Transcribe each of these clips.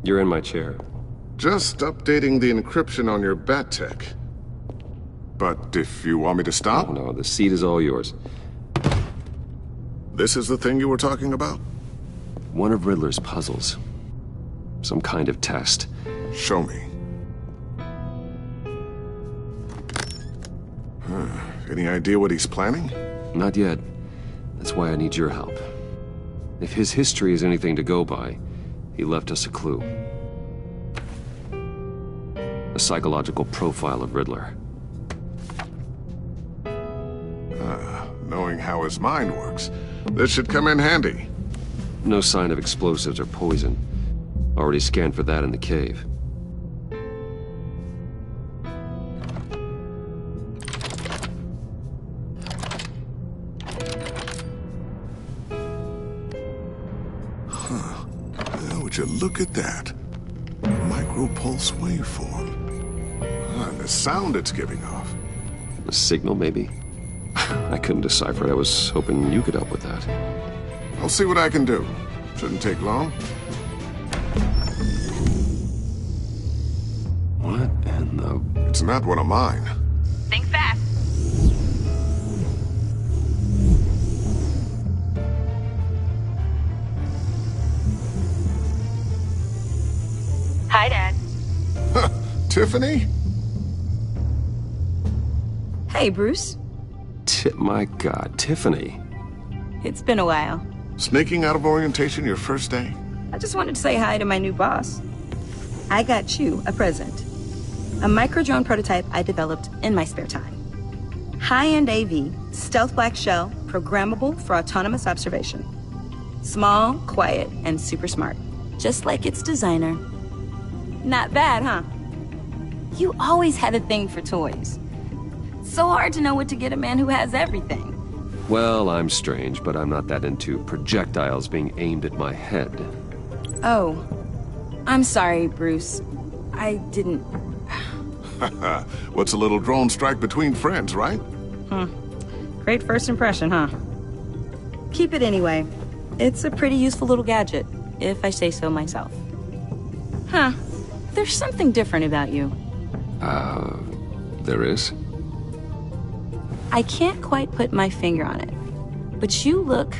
You're in my chair. Just updating the encryption on your bat tech. But if you want me to stop... Oh, no, the seat is all yours. This is the thing you were talking about? One of Riddler's puzzles. Some kind of test. Show me. Any idea what he's planning? Not yet. That's why I need your help. If his history is anything to go by, he left us a clue. A psychological profile of Riddler. Knowing how his mind works, this should come in handy. No sign of explosives or poison. Already scanned for that in the cave. Would you look at that? Micro-pulse waveform. And the sound it's giving off. A signal, maybe? I couldn't decipher it. I was hoping you could help with that. I'll see what I can do. Shouldn't take long. What in the... It's not one of mine. Think fast. Hi, Dad. Tiffany? Hey, Bruce. My God, Tiffany. It's been a while. Sneaking out of orientation your first day? I just wanted to say hi to my new boss. I got you a present. A micro-drone prototype I developed in my spare time. High-end AV, stealth black shell, programmable for autonomous observation. Small, quiet, and super smart. Just like its designer. Not bad, huh? You always had a thing for toys. So hard to know what to get a man who has everything. Well, I'm strange, but I'm not that into projectiles being aimed at my head. Oh. I'm sorry, Bruce. I didn't... What's a little drone strike between friends, right? Great first impression, huh? Keep it anyway. It's a pretty useful little gadget, if I say so myself. Huh. There's something different about you. There is? I can't quite put my finger on it. But you look...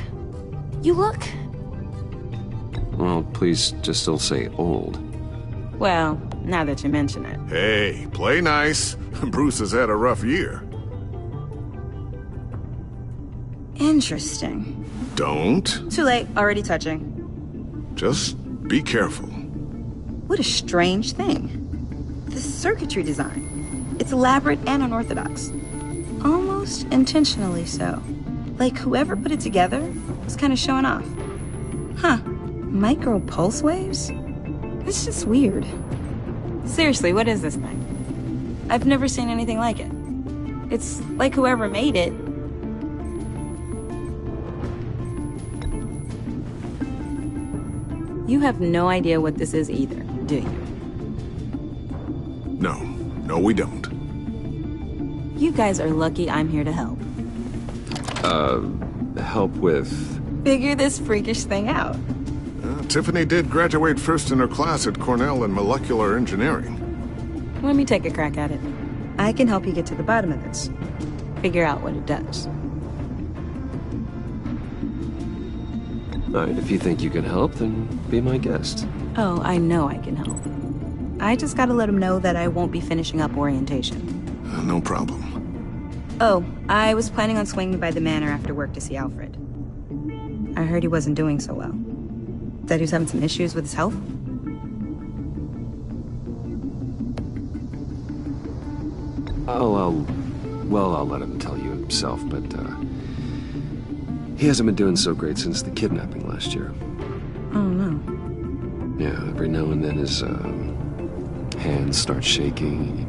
Well, please just don't say old. Well, now that you mention it. Hey, play nice. Bruce has had a rough year. Interesting. Don't. Too late, already touching. Just be careful. What a strange thing. The circuitry design. It's elaborate and unorthodox. Almost intentionally so. Like whoever put it together was kind of showing off. Huh. Micro pulse waves? It's just weird. Seriously, what is this thing? I've never seen anything like it. It's like whoever made it... You have no idea what this is either, do you? No, we don't. You guys are lucky I'm here to help. Help with... Figure this freakish thing out. Tiffany did graduate first in her class at Cornell in molecular engineering. Let me take a crack at it. I can help you get to the bottom of this. Figure out what it does. All right, if you think you can help, then be my guest. Oh, I know I can help. I just gotta let him know that I won't be finishing up orientation. No problem. Oh, I was planning on swinging by the manor after work to see Alfred. I heard he wasn't doing so well. That he was having some issues with his health? I'll let him tell you himself, but, he hasn't been doing so great since the kidnapping last year. Oh, no. Yeah, every now and then his, hands start shaking.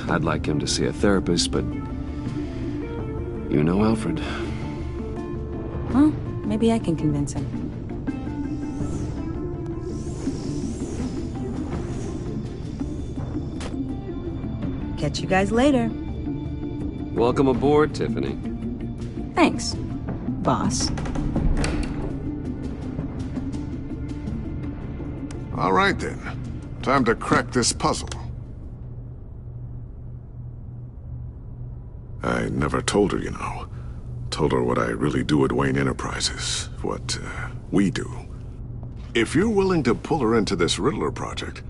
I'd like him to see a therapist, but... You know Alfred. Well, maybe I can convince him. Catch you guys later. Welcome aboard, Tiffany. Thanks, boss. All right then. Time to crack this puzzle. I never told her, you know. Told her what I really do at Wayne Enterprises. What, we do. If you're willing to pull her into this Riddler project,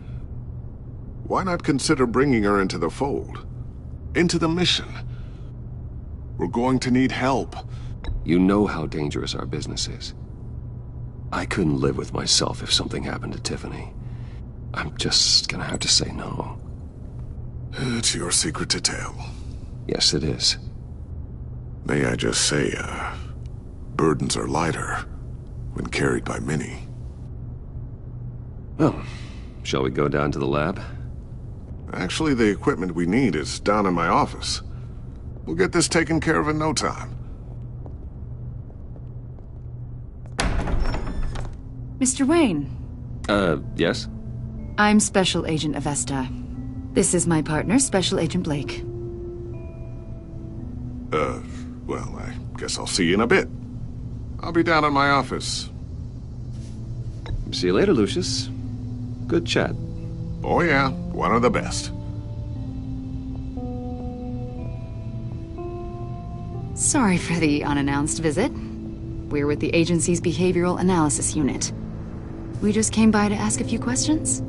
why not consider bringing her into the fold? Into the mission? We're going to need help. You know how dangerous our business is. I couldn't live with myself if something happened to Tiffany. I'm just gonna have to say no. It's your secret to tell. Yes, it is. May I just say, burdens are lighter when carried by many. Well, shall we go down to the lab? Actually, the equipment we need is down in my office. We'll get this taken care of in no time. Mr. Wayne. Yes? I'm Special Agent Avesta. This is my partner, Special Agent Blake. Well, I guess I'll see you in a bit. I'll be down in my office. See you later, Lucius. Good chat. Oh yeah, one of the best. Sorry for the unannounced visit. We're with the agency's behavioral analysis unit. We just came by to ask a few questions.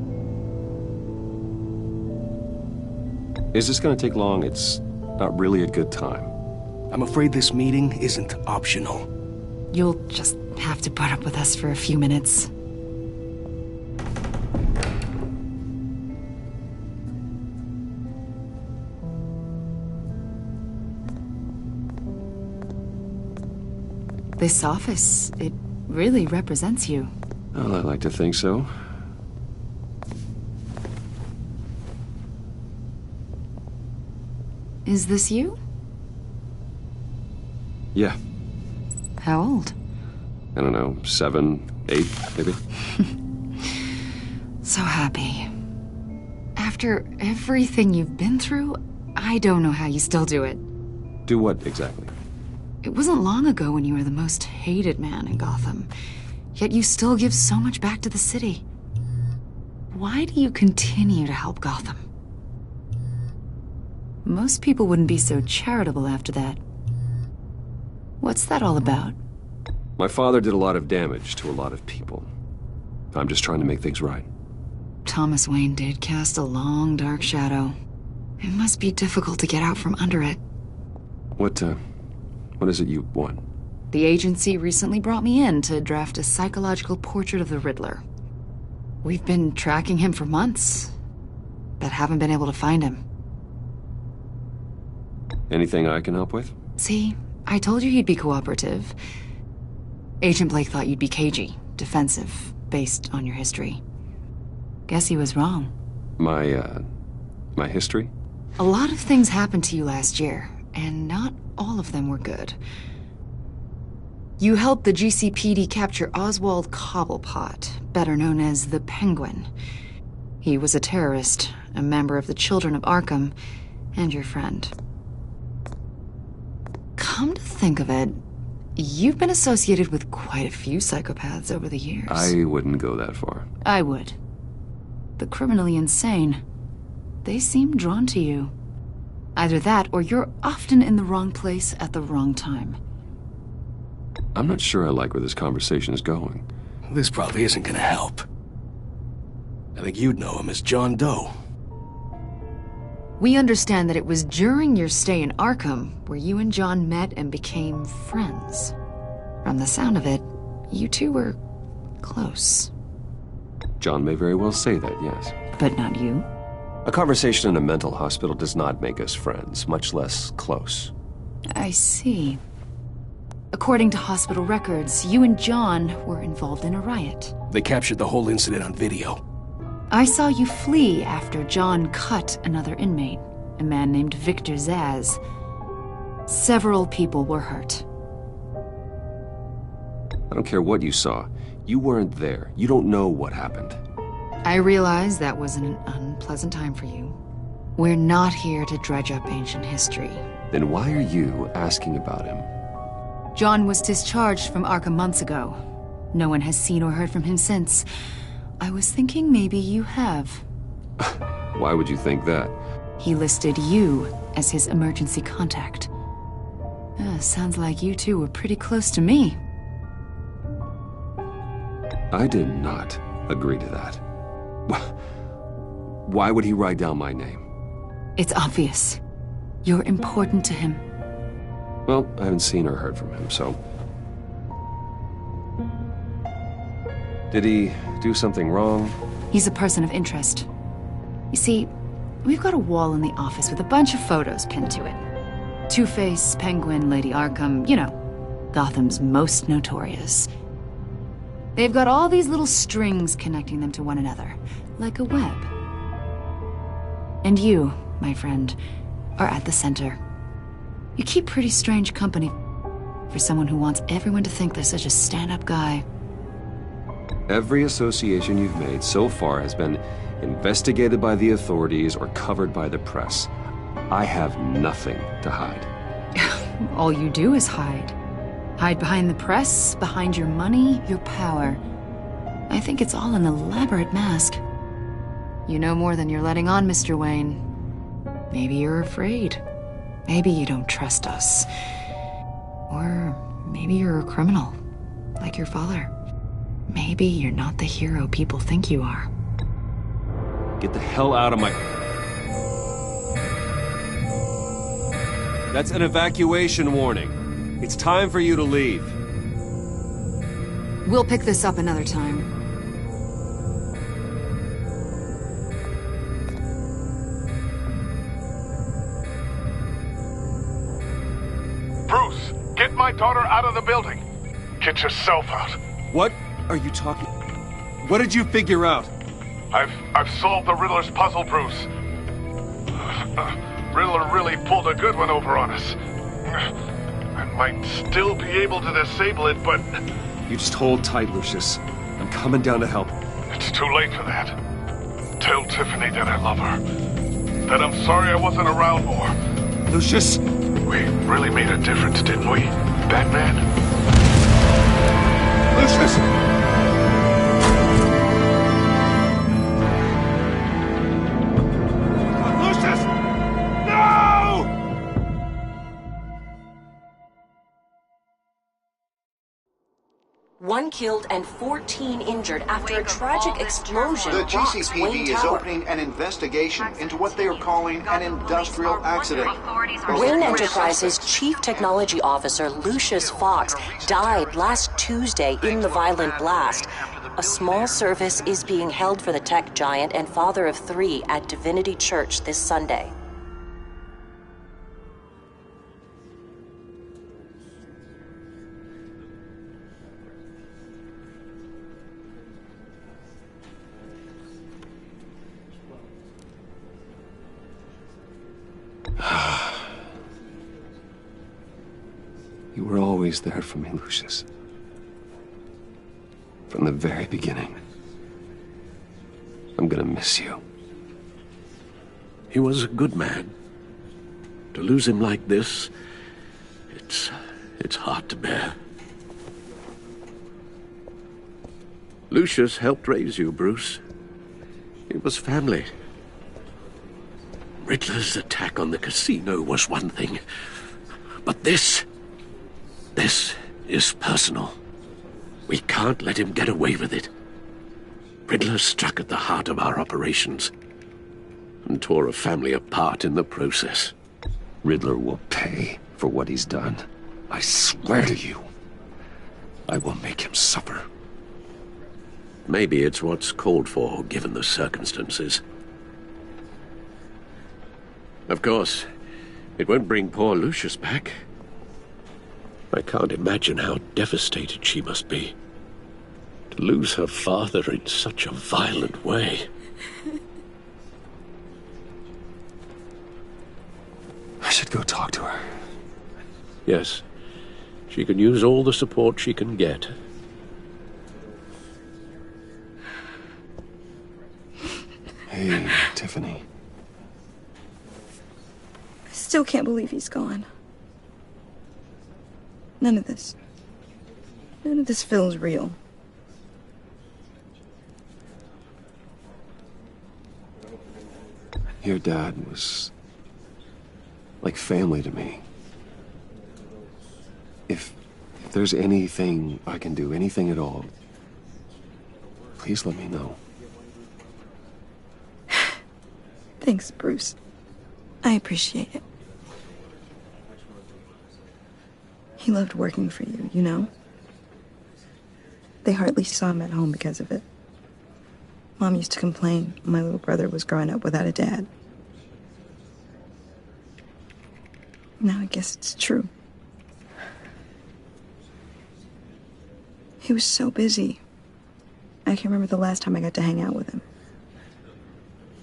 Is this gonna take long? It's not really a good time. I'm afraid this meeting isn't optional. You'll just have to put up with us for a few minutes. This office, it really represents you. Well, I like to think so. Is this you? Yeah. How old? I don't know, 7, 8, maybe? So happy. After everything you've been through, I don't know how you still do it. Do what, exactly? It wasn't long ago when you were the most hated man in Gotham, yet you still give so much back to the city. Why do you continue to help Gotham? Most people wouldn't be so charitable after that. What's that all about? My father did a lot of damage to a lot of people. I'm just trying to make things right. Thomas Wayne did cast a long, dark shadow. It must be difficult to get out from under it. What is it you want? The agency recently brought me in to draft a psychological portrait of the Riddler. We've been tracking him for months, but haven't been able to find him. Anything I can help with? See, I told you he'd be cooperative. Agent Blake thought you'd be cagey, defensive, based on your history. Guess he was wrong. My history? A lot of things happened to you last year, and not all of them were good. You helped the GCPD capture Oswald Cobblepot, better known as the Penguin. He was a terrorist, a member of the Children of Arkham, and your friend. Come to think of it, you've been associated with quite a few psychopaths over the years. I wouldn't go that far. I would. The criminally insane. They seem drawn to you. Either that, or you're often in the wrong place at the wrong time. I'm not sure I like where this conversation is going. This probably isn't gonna help. I think you'd know him as John Doe. We understand that it was during your stay in Arkham where you and John met and became friends. From the sound of it, you two were close. John may very well say that, yes. But not you? A conversation in a mental hospital does not make us friends, much less close. I see. According to hospital records, you and John were involved in a riot. They captured the whole incident on video. I saw you flee after John cut another inmate, a man named Victor Zaz. Several people were hurt. I don't care what you saw. You weren't there. You don't know what happened. I realize that was an unpleasant time for you. We're not here to dredge up ancient history. Then why are you asking about him? John was discharged from Arkham months ago. No one has seen or heard from him since. I was thinking maybe you have. Why would you think that? He listed you as his emergency contact. Sounds like you two were pretty close to me. I did not agree to that. Why would he write down my name? It's obvious. You're important to him. Well, I haven't seen or heard from him, so... Did he do something wrong? He's a person of interest. You see, we've got a wall in the office with a bunch of photos pinned to it. Two-Face, Penguin, Lady Arkham, you know, Gotham's most notorious. They've got all these little strings connecting them to one another, like a web. And you, my friend, are at the center. You keep pretty strange company for someone who wants everyone to think they're such a stand-up guy. Every association you've made so far has been investigated by the authorities or covered by the press. I have nothing to hide. All you do is hide. Hide behind the press, behind your money, your power. I think it's all an elaborate mask. You know more than you're letting on, Mr. Wayne. Maybe you're afraid. Maybe you don't trust us. Or maybe you're a criminal, like your father. Maybe you're not the hero people think you are. Get the hell out of my... That's an evacuation warning. It's time for you to leave. We'll pick this up another time. Bruce, get my daughter out of the building. Get yourself out. What are you talking... What did you figure out? I've solved the Riddler's puzzle, Bruce. Riddler really pulled a good one over on us. I might still be able to disable it, but... You just hold tight, Lucius. I'm coming down to help. It's too late for that. Tell Tiffany that I love her. That I'm sorry I wasn't around more. Lucius! We really made a difference, didn't we, Batman? Lucius! Lucius! No! One killed and 14 injured after a tragic explosion The rocks GCPD Wayne is Tower. opening an investigation into what they are calling an industrial accident. Wayne Enterprises' chief technology officer, Lucius Fox, died last Tuesday in the violent blast. A small service is being held for the tech giant and father of 3 at Divinity Church this Sunday. You were always there for me, Lucius. From the very beginning. I'm gonna miss you. He was a good man. To lose him like this, it's hard to bear. Lucius helped raise you, Bruce. It was family. Riddler's attack on the casino was one thing, but this is personal. We can't let him get away with it. Riddler struck at the heart of our operations and tore a family apart in the process. Riddler will pay for what he's done. I swear to you, I will make him suffer. Maybe it's what's called for, given the circumstances. Of course, it won't bring poor Lucius back. I can't imagine how devastated she must be. To lose her father in such a violent way. I should go talk to her. Yes, she can use all the support she can get. Hey, Tiffany. I still can't believe he's gone. None of this feels real. Your dad was like family to me. If there's anything I can do, anything at all, please let me know. Thanks, Bruce. I appreciate it. He loved working for you, you know? They hardly saw him at home because of it. Mom used to complain my little brother was growing up without a dad. Now I guess it's true. He was so busy. I can't remember the last time I got to hang out with him.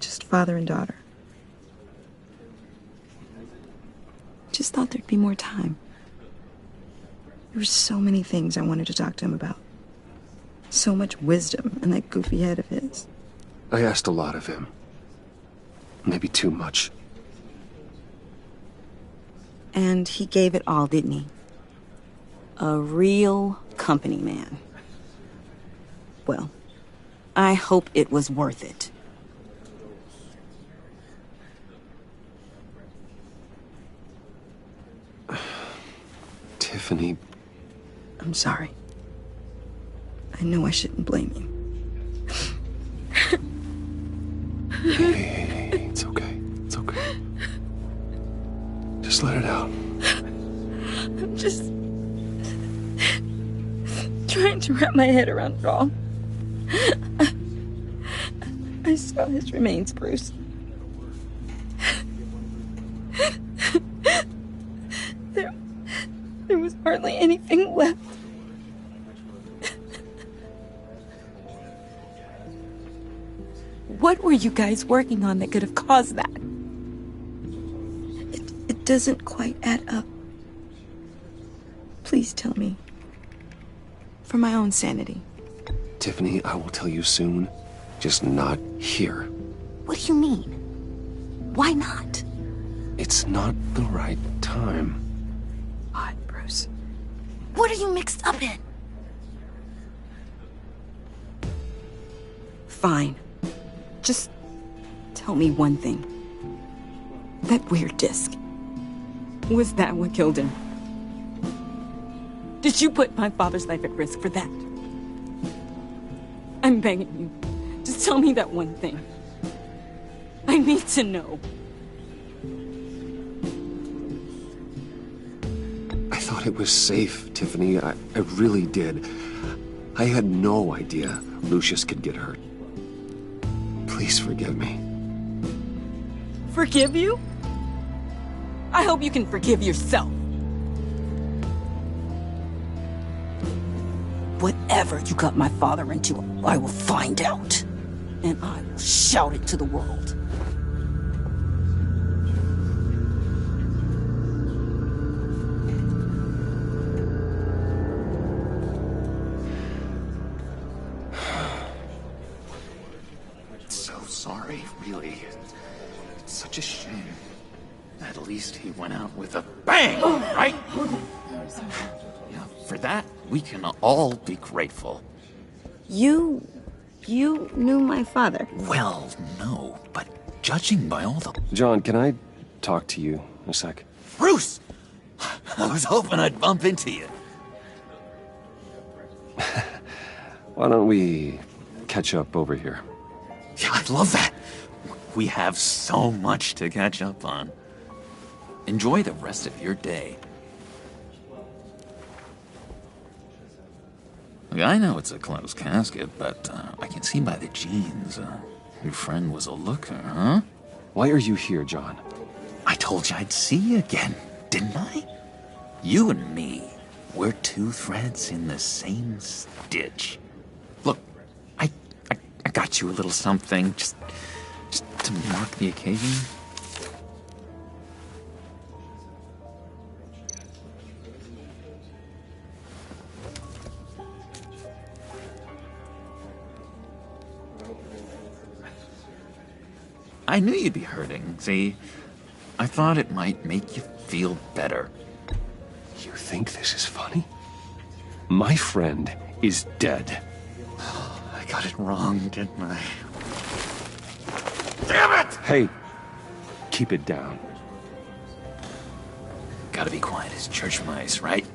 Just father and daughter. Just thought there'd be more time. There were so many things I wanted to talk to him about. So much wisdom in that goofy head of his. I asked a lot of him. Maybe too much. And he gave it all, didn't he? A real company man. Well, I hope it was worth it. Tiffany. I'm sorry. I know I shouldn't blame you. Hey, it's okay. It's okay. Just let it out. I'm just trying to wrap my head around it all. I saw his remains, Bruce. There was hardly anything left. What were you guys working on that could have caused that? It doesn't quite add up. Please tell me. For my own sanity. Tiffany, I will tell you soon. Just not here. What do you mean? Why not? It's not the right time. Odd, Bruce. What are you mixed up in? Fine. Just tell me one thing. That weird disc. Was that what killed him? Did you put my father's life at risk for that? I'm begging you. Just tell me that one thing. I need to know. I thought it was safe, Tiffany. I really did. I had no idea Lucius could get hurt. Please forgive me. Forgive you? I hope you can forgive yourself. Whatever you got my father into, I will find out. And I will shout it to the world. So sorry, really. It's such a shame. At least he went out with a bang, right? Yeah, for that, we can all be grateful. You knew my father? Well, no, but judging by all the... John, can I talk to you a sec? Bruce! I was hoping I'd bump into you. Why don't we catch up over here? Yeah, I'd love that. We have so much to catch up on. Enjoy the rest of your day. Look, I know it's a closed casket, but I can see by the jeans, your friend was a looker, huh? Why are you here, John? I told you I'd see you again, didn't I? You and me, we're two threads in the same stitch. Look, I got you a little something, just to mark the occasion. I knew you'd be hurting, see? I thought it might make you feel better. You think this is funny? My friend is dead. I got it wrong, didn't I? Damn it! Hey, Keep it down. Gotta be quiet as church mice, right?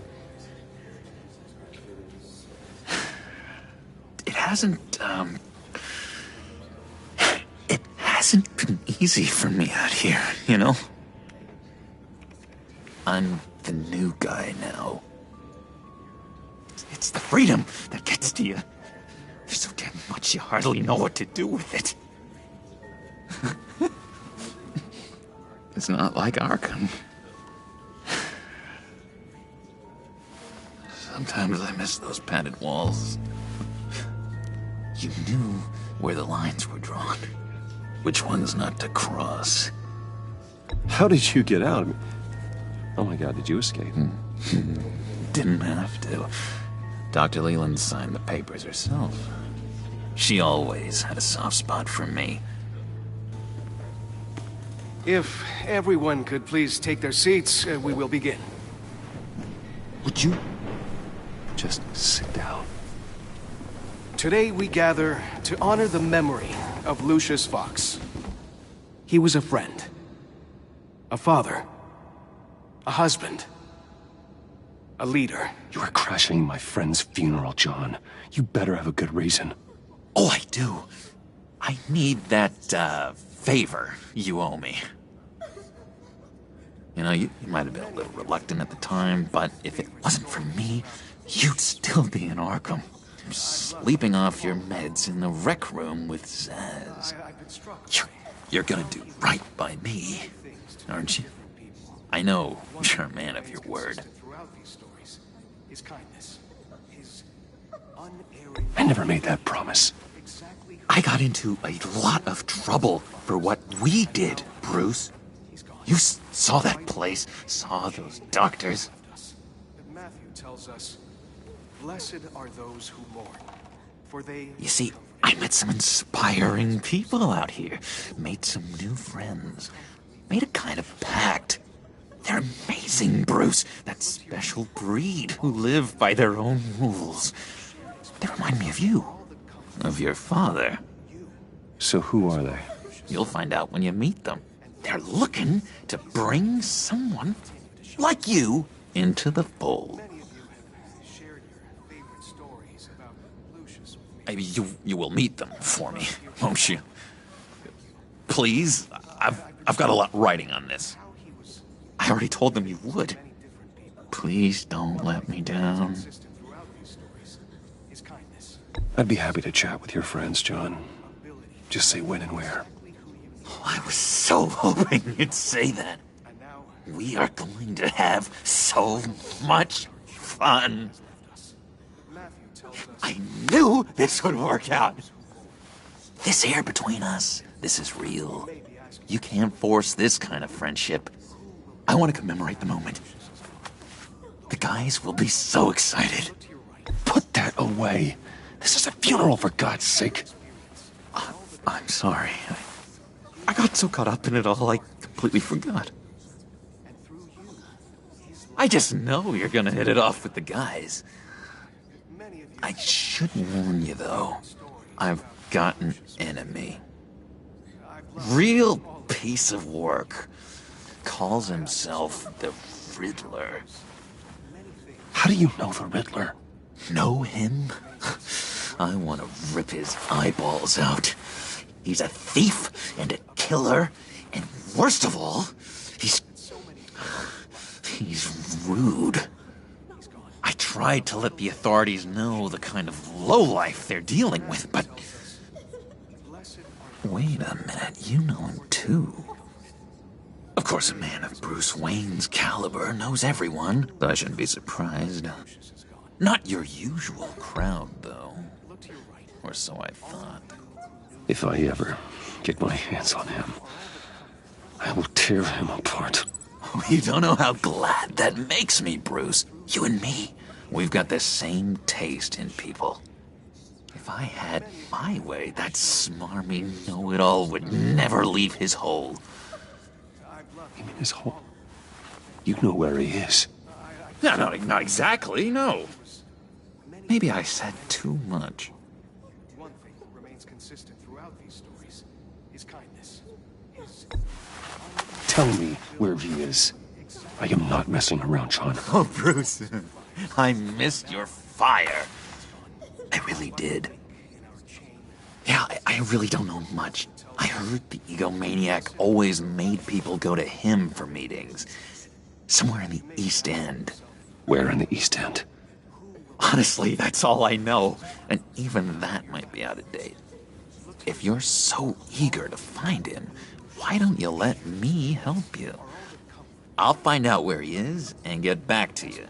It hasn't been easy for me out here, you know? I'm the new guy now. It's the freedom that gets to you. There's so damn much you hardly know what to do with it. It's not like Arkham. Sometimes I miss those padded walls. You knew where the lines were drawn. Which ones not to cross. How did you get out? Oh my God, did you escape? Didn't have to. Dr. Leland signed the papers herself. She always had a soft spot for me. If everyone could please take their seats, we will begin. Would you just sit down? Today we gather to honor the memory of Lucius Fox. He was a friend, a father, a husband, a leader. You are crashing my friend's funeral, John. You better have a good reason. Oh, I do. I need that, favor you owe me. You know, you might have been a little reluctant at the time, but if it wasn't for me, you'd still be in Arkham. Sleeping off your meds in the rec room with Zaz. You're gonna do right by me, aren't you? I know you're a man of your word. I never made that promise. I got into a lot of trouble for what we did, Bruce. You saw that place, saw those doctors. Matthew tells us, blessed are those who mourn, for they... You see, I met some inspiring people out here. Made some new friends. Made a kind of pact. They're amazing, Bruce. That special breed who live by their own rules. They remind me of you. Of your father. So who are they? You'll find out when you meet them. They're looking to bring someone like you into the fold. Maybe you will meet them for me, won't you? Please? I've got a lot writing on this. I already told them you would. Please don't let me down. I'd be happy to chat with your friends, John. Just say when and where. Oh, I was so hoping you'd say that. We are going to have so much fun. I knew this would work out. This air between us, this is real. You can't force this kind of friendship. I want to commemorate the moment. The guys will be so excited. Put that away. This is a funeral, for God's sake. I'm sorry. I got so caught up in it all, I completely forgot. I just know you're gonna hit it off with the guys. I should warn you, though. I've got an enemy. Real piece of work. Calls himself the Riddler. How do you know the Riddler? Know him? I want to rip his eyeballs out. He's a thief and a killer, and worst of all, he's rude. I tried to let the authorities know the kind of lowlife they're dealing with, but... Wait a minute, you know him too. Of course, a man of Bruce Wayne's caliber knows everyone, so I shouldn't be surprised. Not your usual crowd, though. Or so I thought. If I ever get my hands on him, I will tear him apart. You don't know how glad that makes me, Bruce. You and me, we've got the same taste in people. If I had my way, that smarmy know-it-all would never leave his hole. You mean his hole? You know where he is. No, not exactly, no. Maybe I said too much. One thing remains consistent throughout these stories. His kindness. His Tell me where he is. I am not messing around, John. Oh, Bruce, I missed your fire. I really did. Yeah, I really don't know much. I heard the egomaniac always made people go to him for meetings. Somewhere in the East End. Where in the East End? Honestly, that's all I know. And even that might be out of date. If you're so eager to find him, why don't you let me help you? I'll find out where he is and get back to you.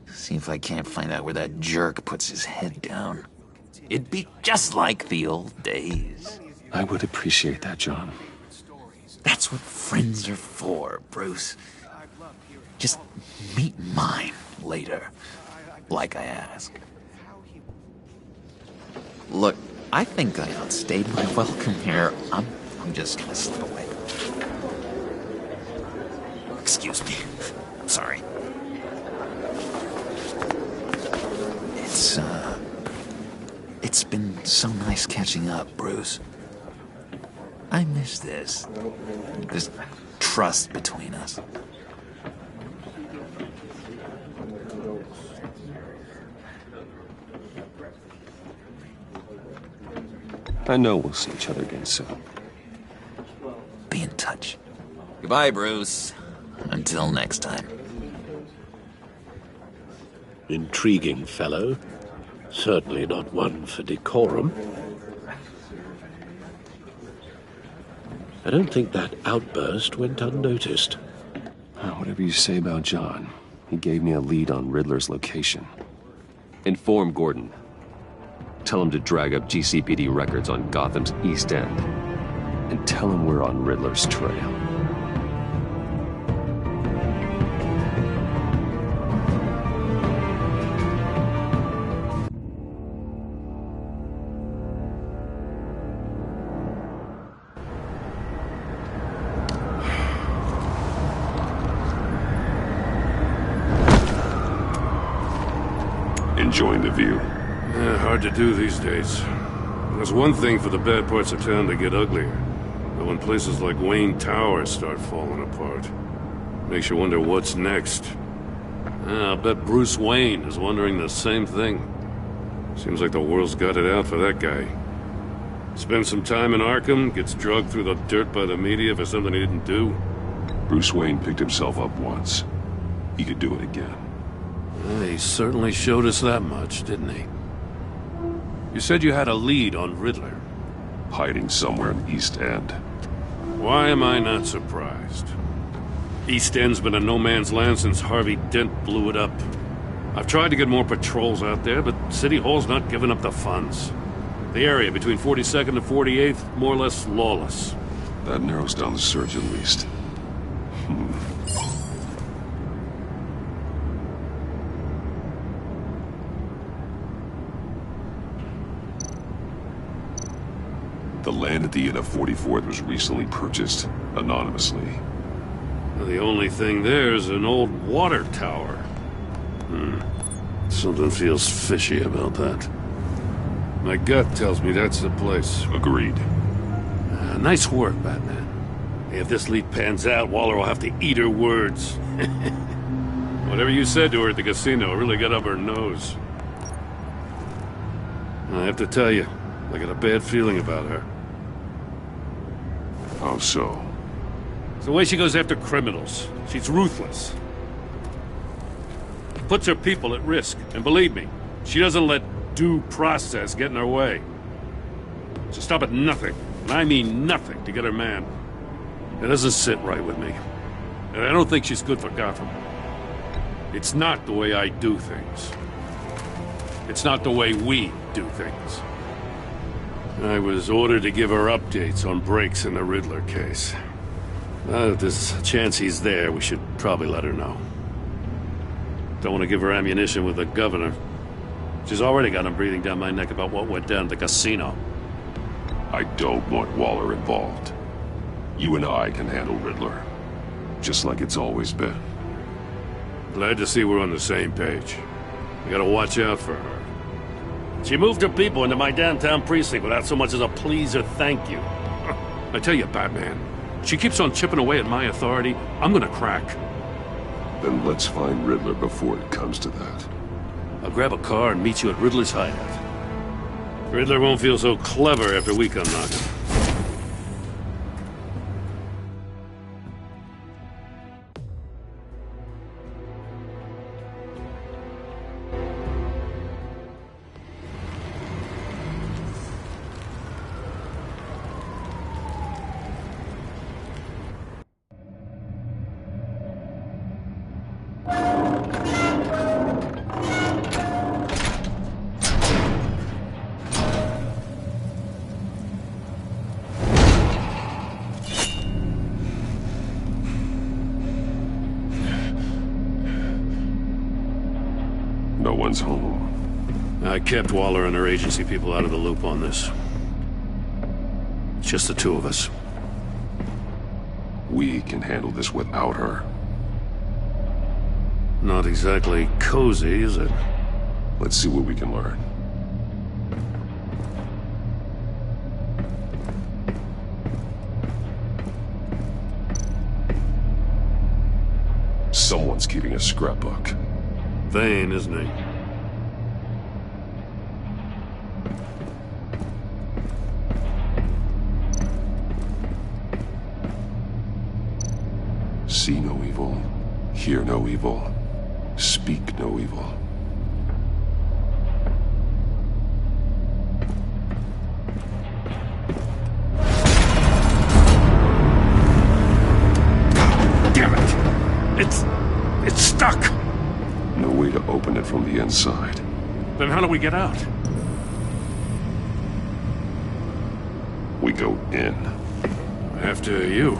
See if I can't find out where that jerk puts his head down. It'd be just like the old days. I would appreciate that, John. That's what friends are for, Bruce. Just meet mine later, like I asked. Look, I think I outstayed my welcome here. I'm just gonna slip away. Excuse me. I'm sorry. It's been so nice catching up, Bruce. I miss this trust between us. I know we'll see each other again soon. Be in touch. Goodbye, Bruce. Until next time. Intriguing fellow. Certainly not one for decorum. I don't think that outburst went unnoticed. Whatever you say about John, he gave me a lead on Riddler's location. Inform Gordon. Tell him to drag up GCPD records on Gotham's East End. And tell him we're on Riddler's trail. Enjoying the view? Yeah, hard to do these days. There's one thing for the bad parts of town to get uglier. But when places like Wayne Tower start falling apart, makes you wonder what's next. I'll bet Bruce Wayne is wondering the same thing. Seems like the world's got it out for that guy. Spends some time in Arkham, gets drugged through the dirt by the media for something he didn't do. Bruce Wayne picked himself up once. He could do it again. He certainly showed us that much, didn't he? You said you had a lead on Riddler. Hiding somewhere in East End. Why am I not surprised? East End's been a no-man's land since Harvey Dent blew it up. I've tried to get more patrols out there, but City Hall's not giving up the funds. The area between 42nd and 48th, more or less lawless. That narrows down the search at least. The land at the end of 44th was recently purchased, anonymously. The only thing there is an old water tower. Something feels fishy about that. My gut tells me that's the place. Agreed. Nice work, Batman. If this lead pans out, Waller will have to eat her words. Whatever you said to her at the casino really got up her nose. I have to tell you, I got a bad feeling about her. How so? It's the way she goes after criminals. She's ruthless. Puts her people at risk. And believe me, she doesn't let due process get in her way. She'll stop at nothing, and I mean nothing, to get her man. It doesn't sit right with me. And I don't think she's good for Gotham. It's not the way I do things. It's not the way we do things. I was ordered to give her updates on breaks in the Riddler case. If there's a chance he's there, we should probably let her know. Don't want to give her ammunition with the governor. She's already got him breathing down my neck about what went down at the casino. I don't want Waller involved. You and I can handle Riddler. Just like it's always been. Glad to see we're on the same page. We gotta watch out for her. She moved her people into my downtown precinct without so much as a please or thank you. I tell you, Batman, She keeps on chipping away at my authority. I'm gonna crack. Then let's find Riddler before it comes to that. I'll grab a car and meet you at Riddler's hideout. Riddler won't feel so clever after we come knocking. No one's home. I kept Waller and her agency people out of the loop on this. It's just the two of us. We can handle this without her. Not exactly cozy, is it? Let's see what we can learn. Someone's keeping a scrapbook. Vain, isn't he? See no evil, hear no evil, speak no evil. Damn it! It's stuck! No way to open it from the inside. Then how do we get out? We go in. After you.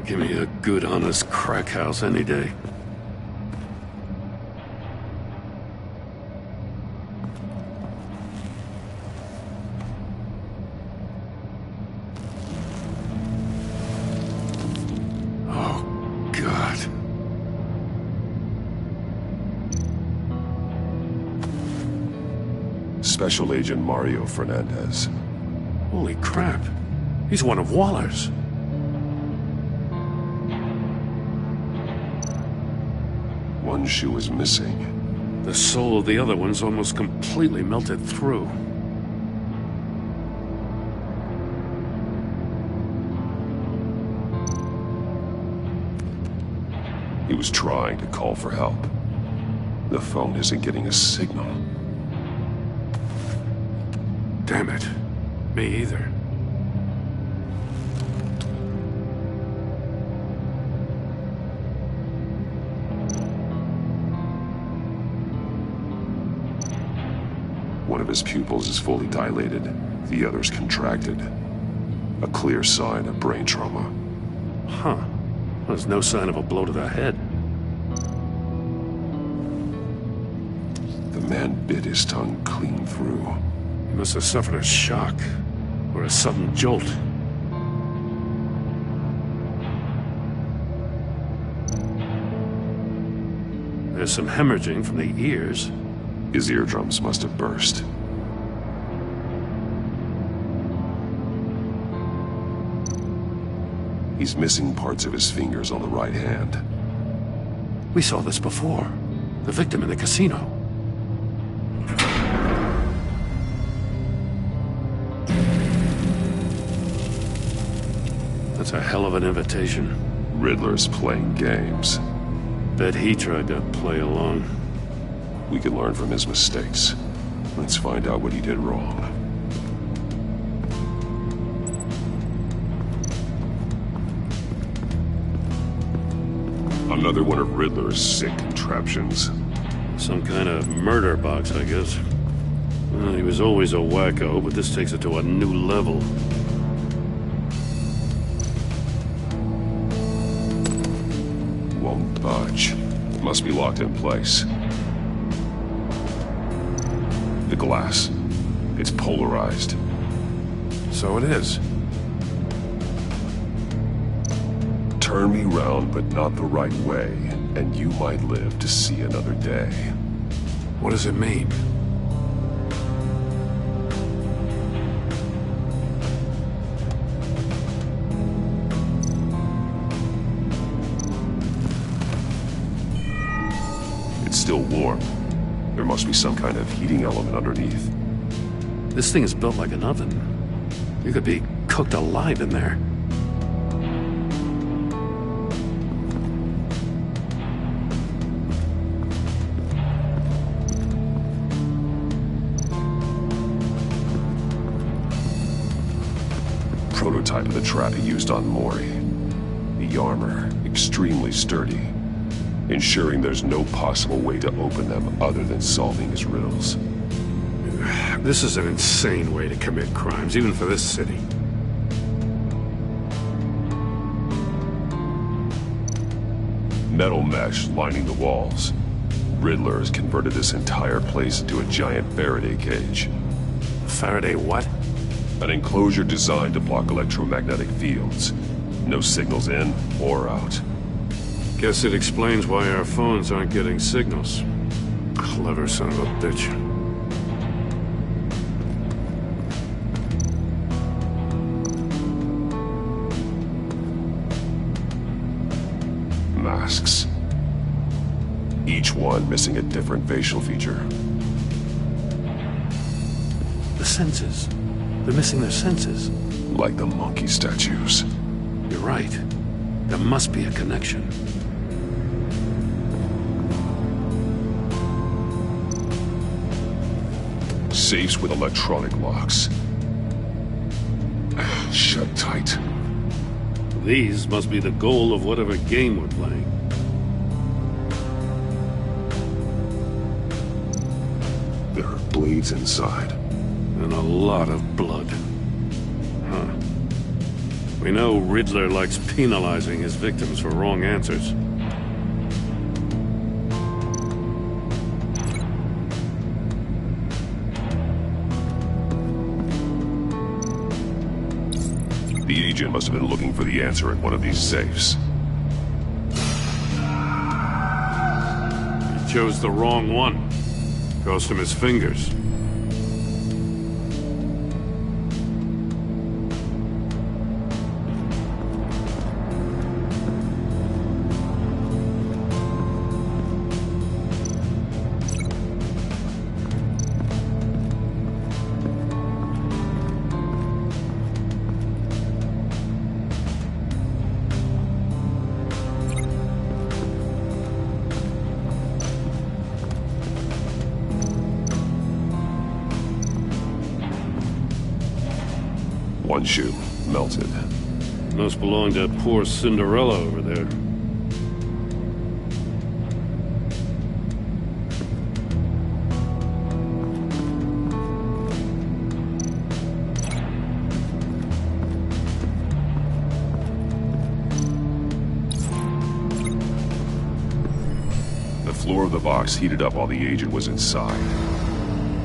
Give me a good, honest crack house any day. Oh, God. Special Agent Mario Fernandez. Holy crap. He's one of Waller's. One shoe is missing. The soul of the other one's almost completely melted through. He was trying to call for help. The phone isn't getting a signal. Damn it. Me either. One of his pupils is fully dilated, the other's contracted. A clear sign of brain trauma. Huh. There's no sign of a blow to the head. The man bit his tongue clean through. He must have suffered a shock, or a sudden jolt. There's some hemorrhaging from the ears. His eardrums must have burst. He's missing parts of his fingers on the right hand. We saw this before. The victim in the casino. That's a hell of an invitation. Riddler's playing games. Bet he tried to play along. We can learn from his mistakes. Let's find out what he did wrong. Another one of Riddler's sick contraptions. Some kind of murder box, I guess. Well, he was always a wacko, but this takes it to a new level. Won't budge. Must be locked in place. The glass. It's polarized. So it is. Turn me round, but not the right way, and you might live to see another day. What does it mean? It's still warm. There must be some kind of heating element underneath. This thing is built like an oven. You could be cooked alive in there. Prototype of the trap he used on Mori. The armor, extremely sturdy, ensuring there's no possible way to open them other than solving his riddles. This is an insane way to commit crimes, even for this city. Metal mesh lining the walls. Riddler has converted this entire place into a giant Faraday cage. Faraday what? An enclosure designed to block electromagnetic fields. No signals in or out. Guess it explains why our phones aren't getting signals. Clever son of a bitch. Masks. Each one missing a different facial feature. The senses. They're missing their senses. Like the monkey statues. You're right. There must be a connection. Safes with electronic locks. Shut tight. These must be the goal of whatever game we're playing. There are blades inside. And a lot of blood. Huh. We know Riddler likes penalizing his victims for wrong answers. The agent must have been looking for the answer in one of these safes. He chose the wrong one. Cost him his fingers. One shoe, melted. Must belong to poor Cinderella over there. The floor of the box heated up while the agent was inside.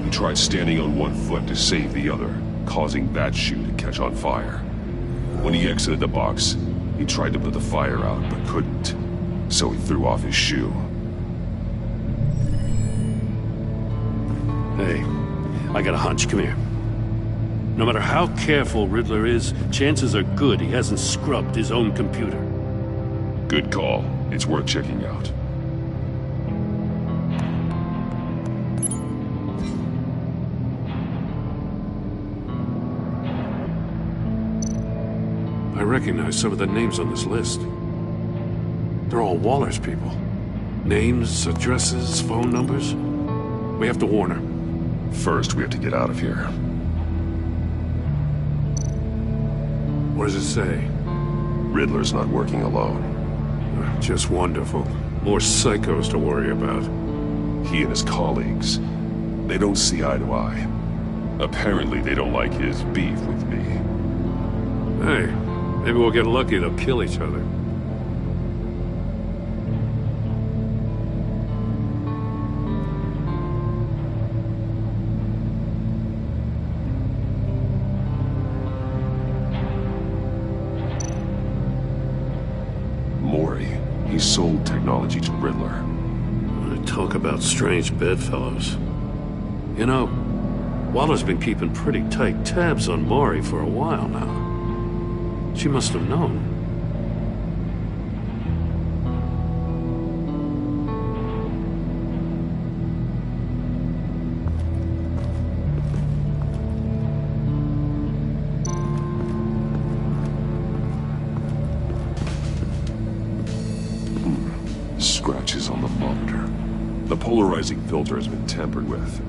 He tried standing on one foot to save the other, causing that shoe to catch on fire. When he exited the box, he tried to put the fire out, but couldn't. So he threw off his shoe. Hey, I got a hunch. Come here. No matter how careful Riddler is, chances are good he hasn't scrubbed his own computer. Good call. It's worth checking out. I recognize some of the names on this list. They're all Waller's people. Names, addresses, phone numbers. We have to warn her. First, we have to get out of here. What does it say? Riddler's not working alone. Just wonderful. More psychos to worry about. He and his colleagues, they don't see eye to eye. Apparently, they don't like his beef with me. Hey, maybe we'll get lucky to kill each other. He sold technology to Riddler. Talk about strange bedfellows. You know, Waller's been keeping pretty tight tabs on Maury for a while now. She must have known. Scratches on the monitor. The polarizing filter has been tampered with.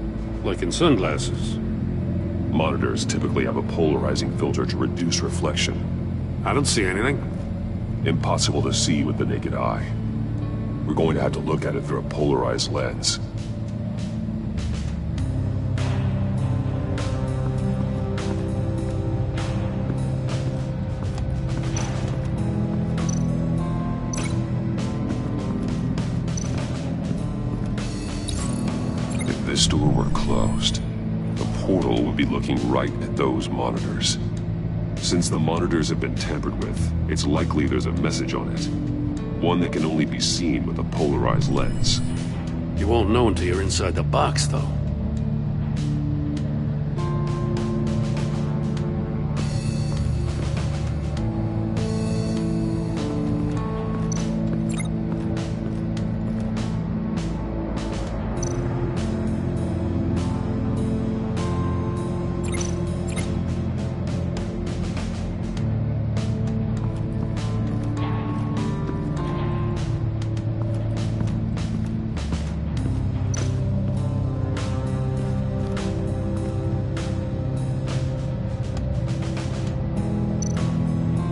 Like in sunglasses. Monitors typically have a polarizing filter to reduce reflection. I don't see anything. Impossible to see with the naked eye. We're going to have to look at it through a polarized lens. If this door were closed, the portal would be looking right at those monitors. Since the monitors have been tampered with, it's likely there's a message on it. One that can only be seen with a polarized lens. You won't know until you're inside the box, though.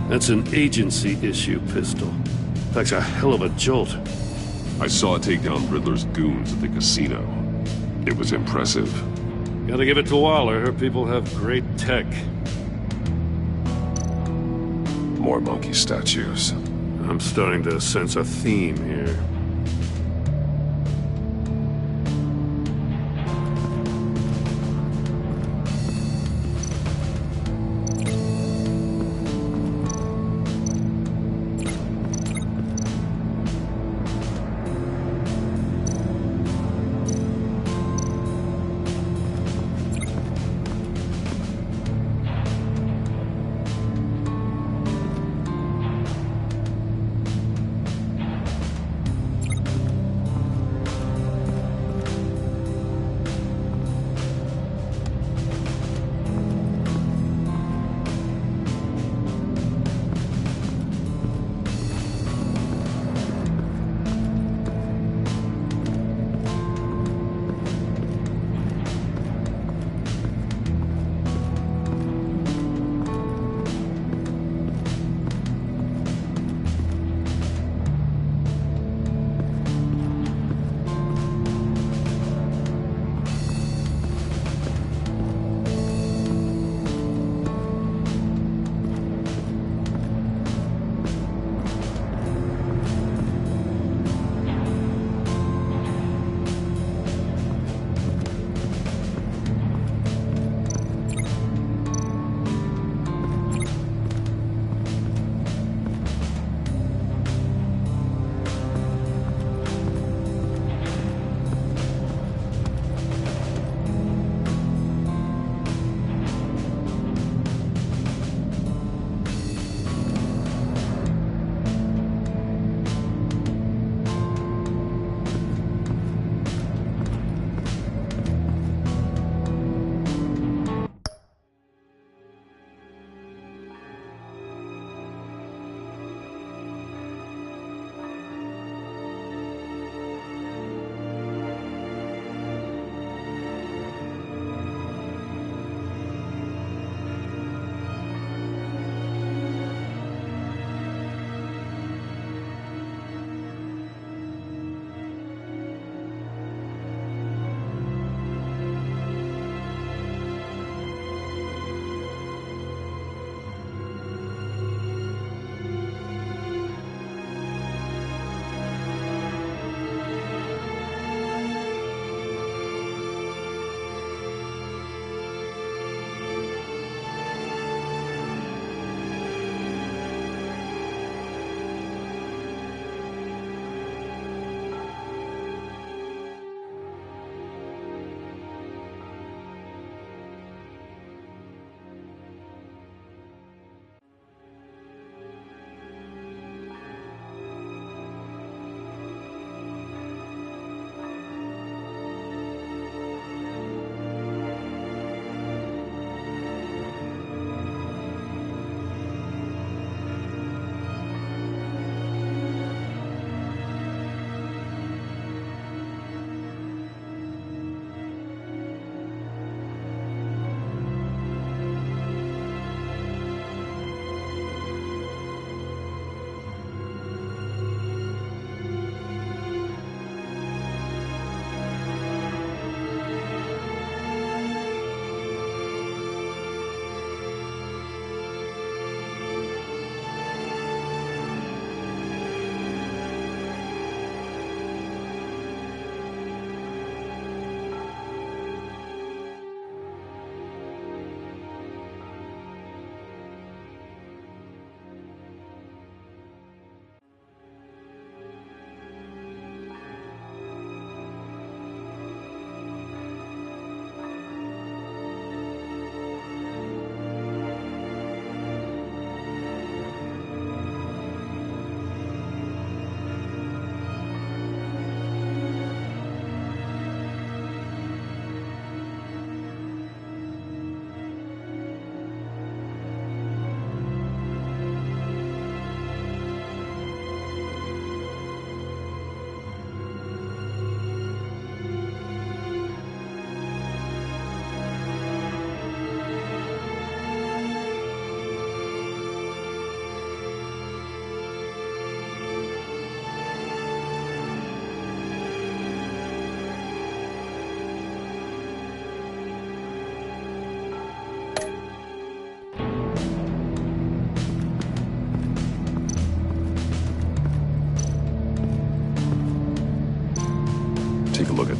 That's an agency-issue pistol. That's a hell of a jolt. I saw it take down Riddler's goons at the casino. It was impressive. Gotta give it to Waller. Her people have great tech. More monkey statues. I'm starting to sense a theme here.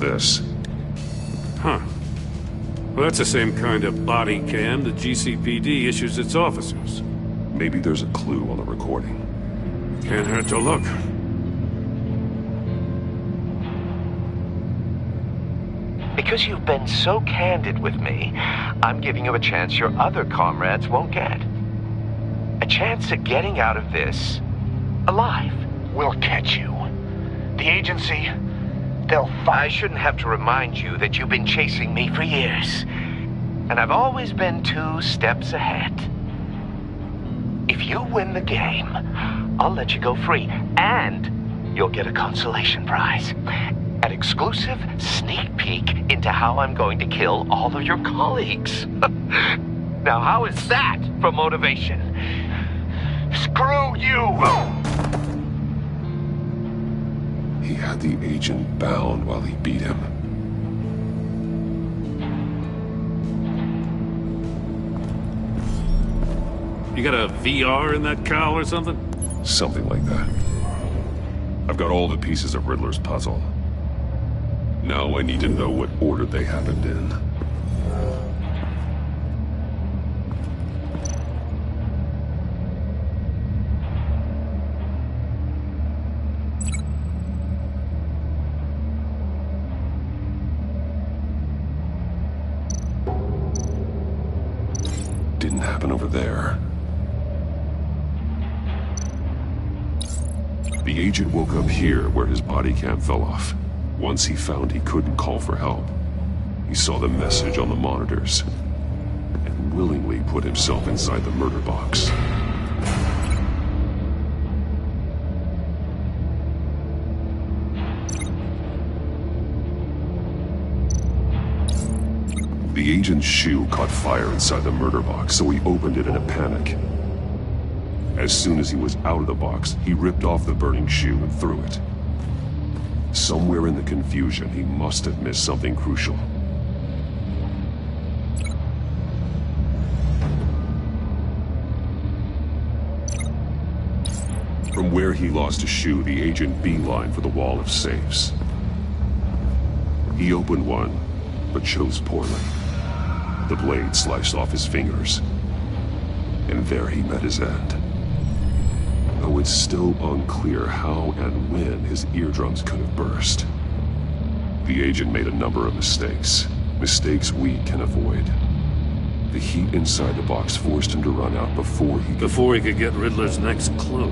this. Huh. Well, that's the same kind of body cam the GCPD issues its officers. Maybe there's a clue on the recording. Can't hurt to look. Because you've been so candid with me, I'm giving you a chance your other comrades won't get. A chance at getting out of this alive. We'll catch you. The agency, they'll find... I shouldn't have to remind you that you've been chasing me for years. And I've always been 2 steps ahead. If you win the game, I'll let you go free. And you'll get a consolation prize. An exclusive sneak peek into how I'm going to kill all of your colleagues. Now, how is that for motivation? Screw you! He had the agent bound while he beat him. You got a VR in that cowl or something? Something like that. I've got all the pieces of Riddler's puzzle. Now I need to know what order they happened in. Didn't happen over there. The agent woke up here where his body cam fell off. Once he found he couldn't call for help, he saw the message on the monitors and willingly put himself inside the murder box. The agent's shoe caught fire inside the murder box, so he opened it in a panic. As soon as he was out of the box, he ripped off the burning shoe and threw it. Somewhere in the confusion, he must have missed something crucial. From where he lost a shoe, the agent beelined for the wall of safes. He opened one, but chose poorly. The blade sliced off his fingers, and there he met his end. Though it's still unclear how and when his eardrums could have burst. The agent made a number of mistakes. Mistakes we can avoid. The heat inside the box forced him to run out before he could get Riddler's next clue.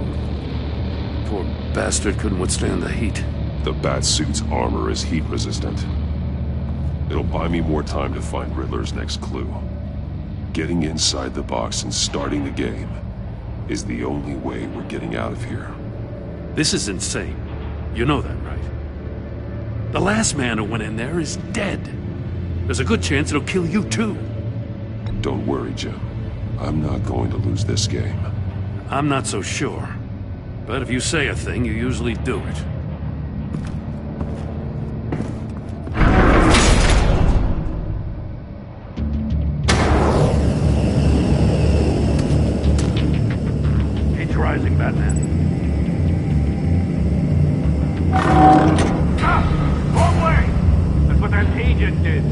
Poor bastard couldn't withstand the heat. The Batsuit's armor is heat resistant. It'll buy me more time to find Riddler's next clue. Getting inside the box and starting the game is the only way we're getting out of here. This is insane. You know that, right? The last man who went in there is dead. There's a good chance it'll kill you too. Don't worry, Jim. I'm not going to lose this game. I'm not so sure. But if you say a thing, you usually do it. Rising, Batman. Wrong way! That's what that agent did.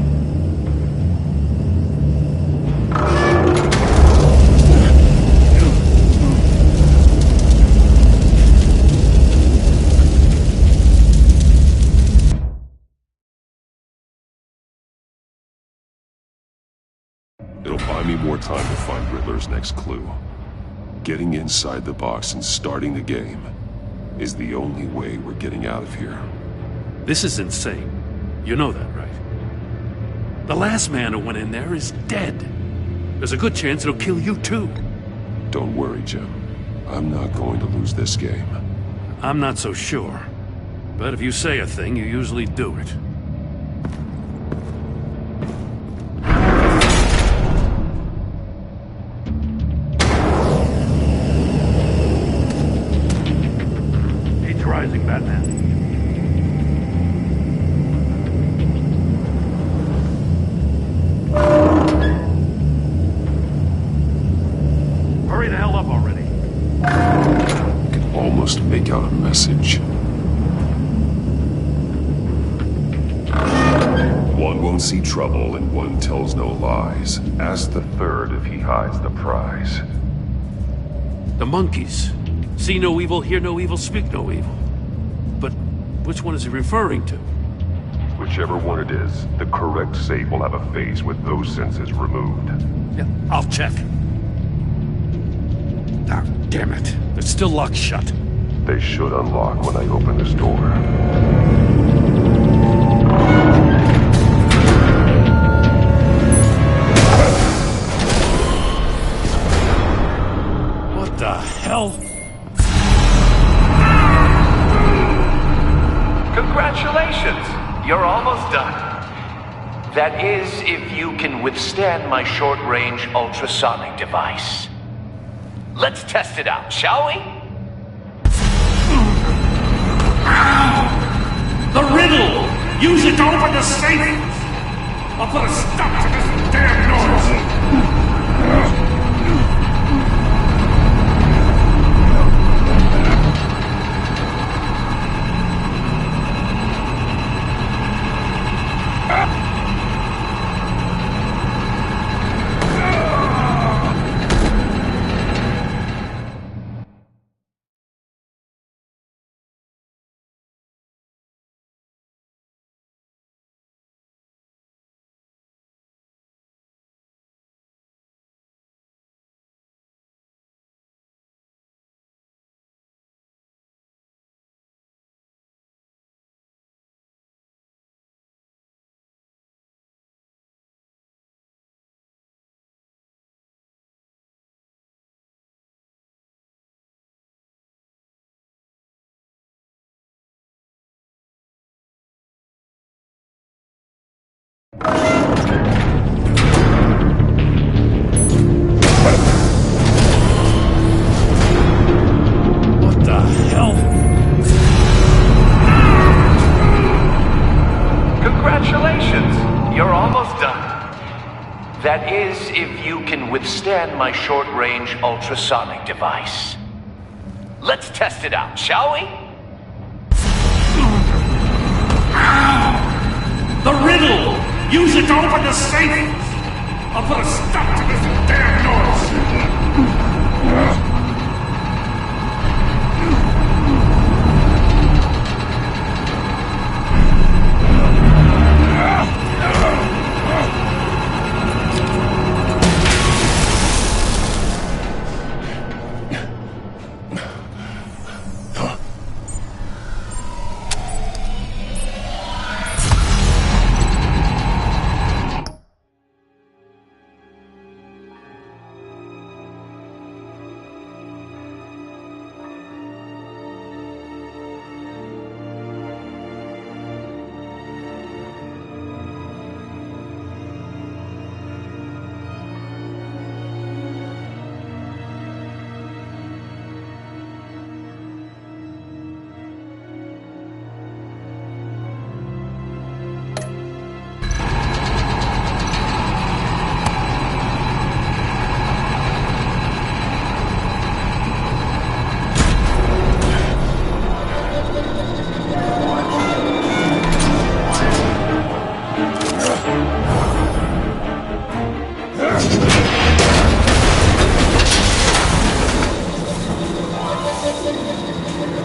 It'll buy me more time to find Riddler's next clue. Getting inside the box and starting the game is the only way we're getting out of here. This is insane. You know that, right? The last man who went in there is dead. There's a good chance it'll kill you too. Don't worry, Jim. I'm not going to lose this game. I'm not so sure. But if you say a thing, you usually do it. Rising, Batman. Hurry the hell up already. I can almost make out a message. One won't see trouble and one tells no lies. Ask the third if he hides the prize. The monkeys. See no evil, hear no evil, speak no evil. But which one is he referring to? Whichever one it is, the correct safe will have a face with those senses removed. Yeah, I'll check. Ah, damn it. It's still locked shut. They should unlock when I open this door. What the hell? Congratulations! You're almost done. That is, if you can withstand my short-range ultrasonic device. Let's test it out, shall we? The riddle! Use it to open the safe! I'll put a stop to this damn noise! That is, if you can withstand my short-range ultrasonic device. Let's test it out, shall we? The riddle! Use it to open the safe! I'll put a stop to this damn noise!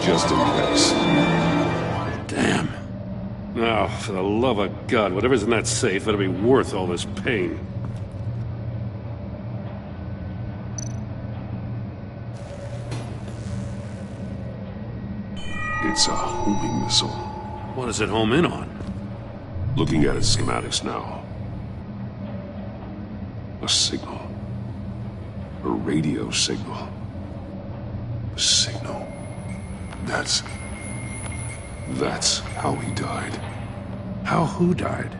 Just in case. Damn. Now, for the love of God, whatever's in that safe better be worth all this pain. It's a homing missile. What does it home in on? Looking at its schematics now. A signal. A radio signal. A signal. That's how he died. How who died?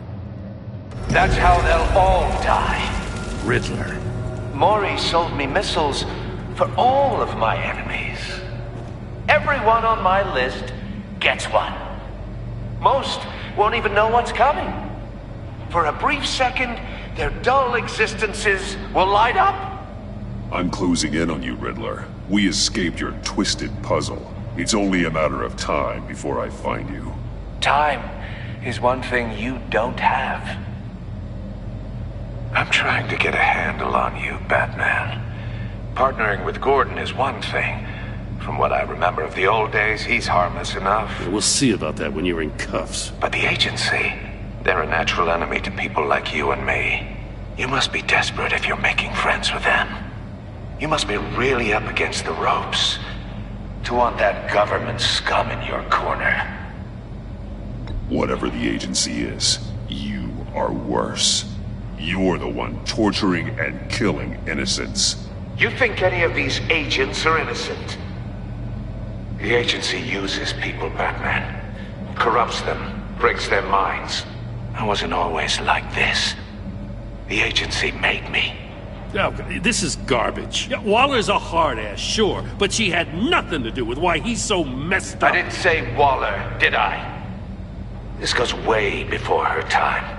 That's how they'll all die. Riddler. Maury sold me missiles for all of my enemies. Everyone on my list gets one. Most won't even know what's coming. For a brief second, their dull existences will light up. I'm closing in on you, Riddler. We escaped your twisted puzzle. It's only a matter of time before I find you. Time is one thing you don't have. I'm trying to get a handle on you, Batman. Partnering with Gordon is one thing. From what I remember of the old days, he's harmless enough. Yeah, we'll see about that when you're in cuffs. But the agency, they're a natural enemy to people like you and me. You must be desperate if you're making friends with them. You must be really up against the ropes to want that government scum in your corner. Whatever the agency is, you are worse. You're the one torturing and killing innocents. You think any of these agents are innocent? The agency uses people, Batman. Corrupts them, breaks their minds. I wasn't always like this. The agency made me. Oh, this is garbage. Yeah, Waller's a hard ass, sure, but she had nothing to do with why he's so messed up. I didn't say Waller, did I? This goes way before her time.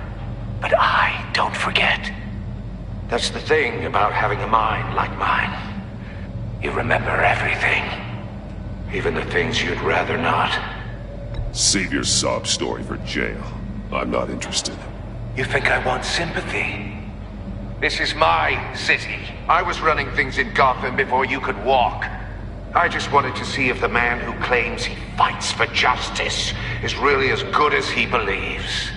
But I don't forget. That's the thing about having a mind like mine. You remember everything. Even the things you'd rather not. Save your sob story for jail. I'm not interested. You think I want sympathy? This is my city. I was running things in Gotham before you could walk. I just wanted to see if the man who claims he fights for justice is really as good as he believes.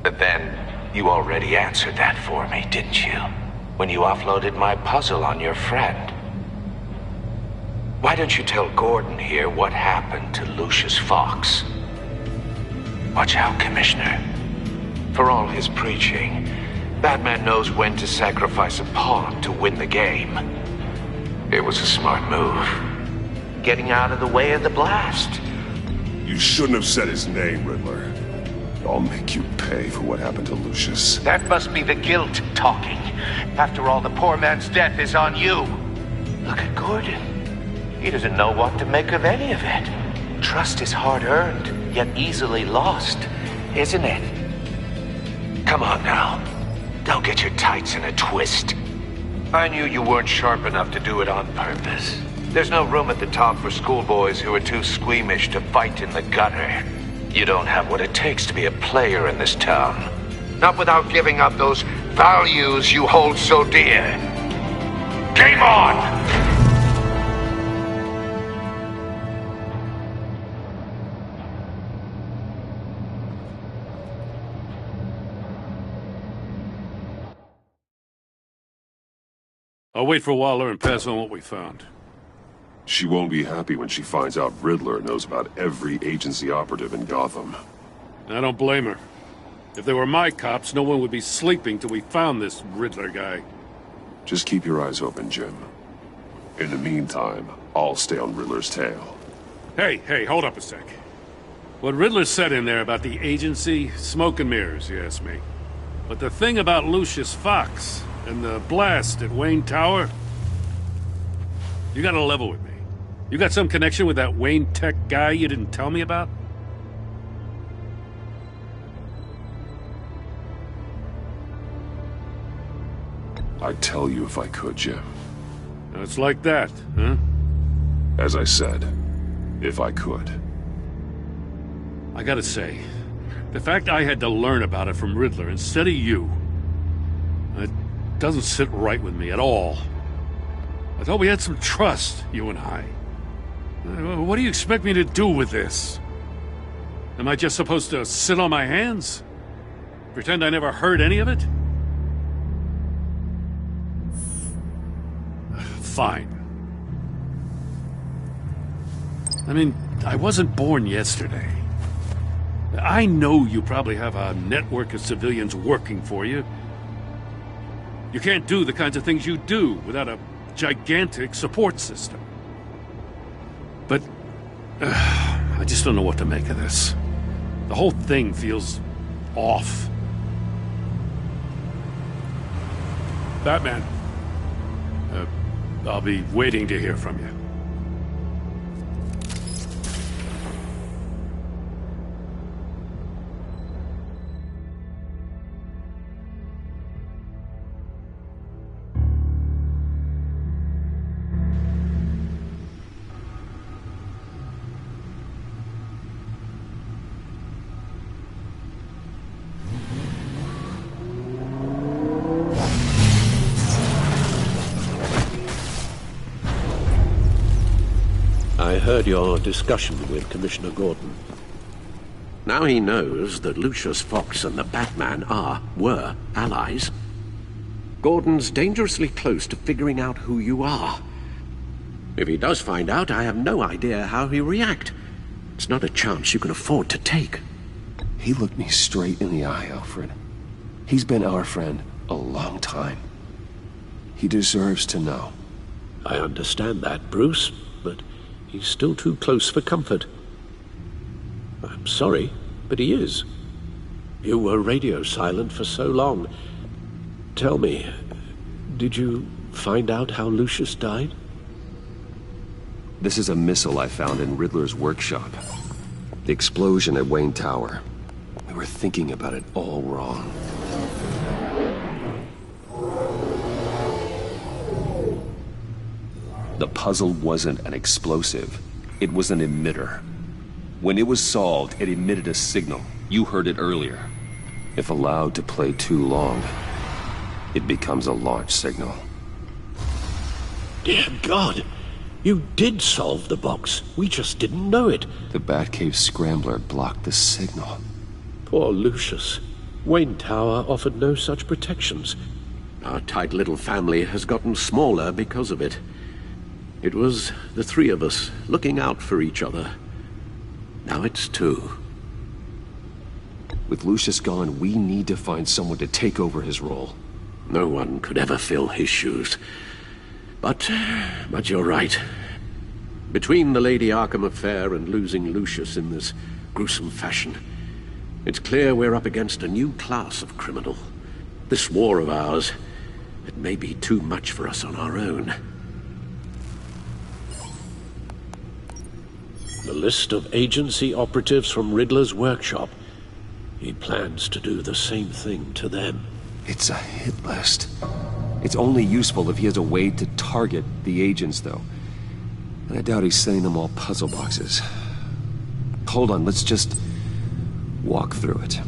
But then, you already answered that for me, didn't you? When you offloaded my puzzle on your friend. Why don't you tell Gordon here what happened to Lucius Fox? Watch out, Commissioner. For all his preaching, Batman knows when to sacrifice a pawn to win the game. It was a smart move. Getting out of the way of the blast. You shouldn't have said his name, Riddler. I'll make you pay for what happened to Lucius. That must be the guilt talking. After all, the poor man's death is on you. Look at Gordon. He doesn't know what to make of any of it. Trust is hard-earned, yet easily lost, isn't it? Come on now. Don't get your tights in a twist. I knew you weren't sharp enough to do it on purpose. There's no room at the top for schoolboys who are too squeamish to fight in the gutter. You don't have what it takes to be a player in this town. Not without giving up those values you hold so dear. Game on! I'll wait for Waller and pass on what we found. She won't be happy when she finds out Riddler knows about every agency operative in Gotham. I don't blame her. If they were my cops, no one would be sleeping till we found this Riddler guy. Just keep your eyes open, Jim. In the meantime, I'll stay on Riddler's tail. Hey, hold up a sec. What Riddler said in there about the agency, smoke and mirrors, you ask me. But the thing about Lucius Fox and the blast at Wayne Tower, you gotta level with me. You got some connection with that Wayne Tech guy you didn't tell me about? I'd tell you if I could, Jim. It's like that, huh? As I said, if I could. I gotta say, the fact I had to learn about it from Riddler instead of you, it doesn't sit right with me at all. I thought we had some trust, you and I. What do you expect me to do with this? Am I just supposed to sit on my hands? Pretend I never heard any of it? Fine. I mean, I wasn't born yesterday. I know you probably have a network of civilians working for you. You can't do the kinds of things you do without a gigantic support system. But I just don't know what to make of this. The whole thing feels off. Batman, I'll be waiting to hear from you. I heard your discussion with Commissioner Gordon. Now he knows that Lucius Fox and the Batman were allies. Gordon's dangerously close to figuring out who you are. If he does find out, I have no idea how he'll react. It's not a chance you can afford to take. He looked me straight in the eye, Alfred. He's been our friend a long time. He deserves to know. I understand that, Bruce, but he's still too close for comfort. I'm sorry, but he is. You were radio silent for so long. Tell me, did you find out how Lucius died? This is a missile I found in Riddler's workshop. The explosion at Wayne Tower. We were thinking about it all wrong. The puzzle wasn't an explosive. It was an emitter. When it was solved, it emitted a signal. You heard it earlier. If allowed to play too long, it becomes a launch signal. Dear God! You did solve the box. We just didn't know it. The Batcave scrambler blocked the signal. Poor Lucius. Wayne Tower offered no such protections. Our tight little family has gotten smaller because of it. It was the three of us looking out for each other. Now it's two. With Lucius gone, we need to find someone to take over his role. No one could ever fill his shoes. But you're right. Between the Lady Arkham affair and losing Lucius in this gruesome fashion, it's clear we're up against a new class of criminal. This war of ours, it may be too much for us on our own. The list of agency operatives from Riddler's workshop. He plans to do the same thing to them. It's a hit list. It's only useful if he has a way to target the agents, though. And I doubt he's sending them all puzzle boxes. Hold on, let's just walk through it.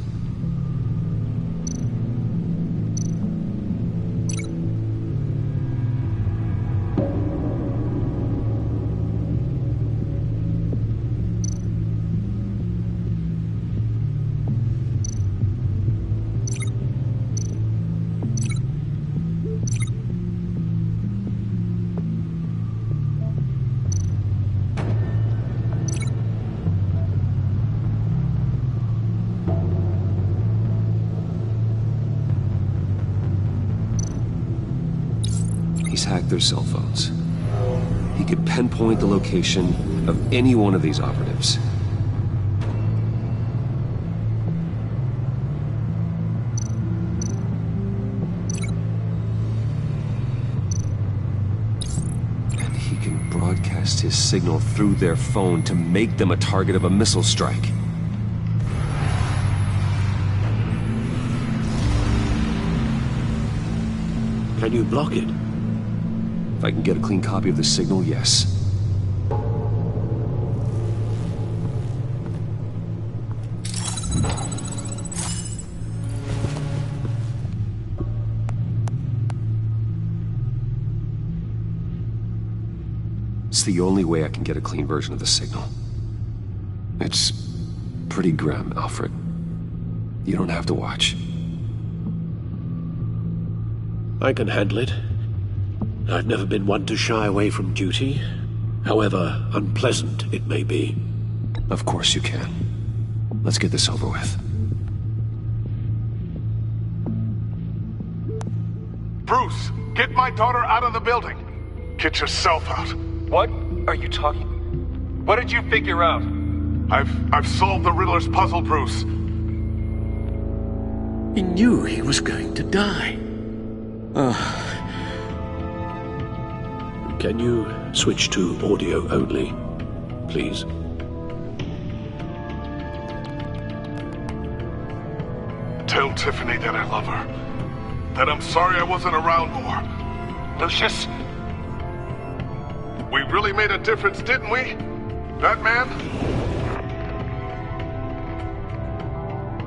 He's hacked their cell phones. He could pinpoint the location of any one of these operatives. And he can broadcast his signal through their phone to make them a target of a missile strike. Can you block it? If I can get a clean copy of the signal, yes. It's the only way I can get a clean version of the signal. It's pretty grim, Alfred. You don't have to watch. I can handle it. I've never been one to shy away from duty, however unpleasant it may be. Of course you can. Let's get this over with. Bruce, get my daughter out of the building. Get yourself out. What are you talking? What did you figure out? I've solved the Riddler's puzzle, Bruce. He knew he was going to die. Can you switch to audio only, please? Tell Tiffany that I love her. That I'm sorry I wasn't around more. Lucius? We really made a difference, didn't we? Batman?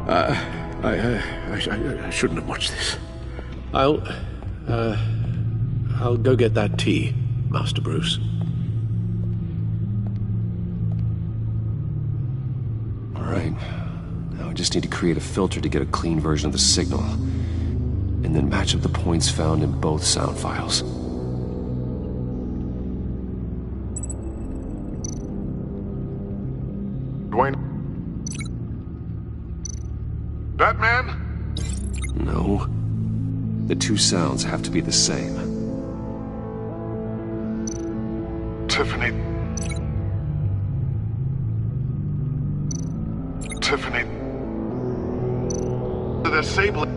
I shouldn't have watched this. I'll go get that tea, Master Bruce. Right. Now I just need to create a filter to get a clean version of the signal. And then match up the points found in both sound files. Dwayne? Batman? No. The two sounds have to be the same. Tiffany. Tiffany. The disabling.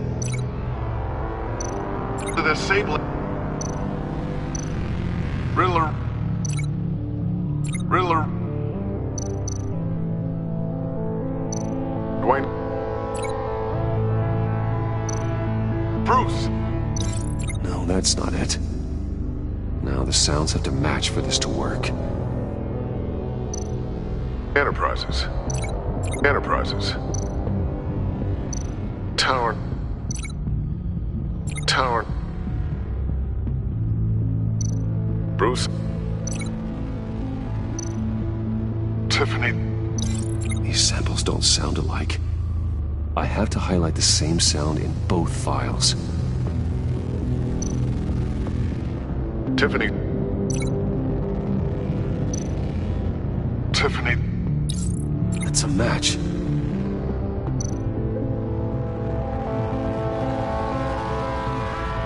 The disabling. Riddler. Riddler. Dwayne. Bruce. No, that's not it. Now the sounds have to match for this to work. Enterprises. Enterprises. Tower. Tower. Bruce. Tiffany. These samples don't sound alike. I have to highlight the same sound in both files. Tiffany. Tiffany. That's a match.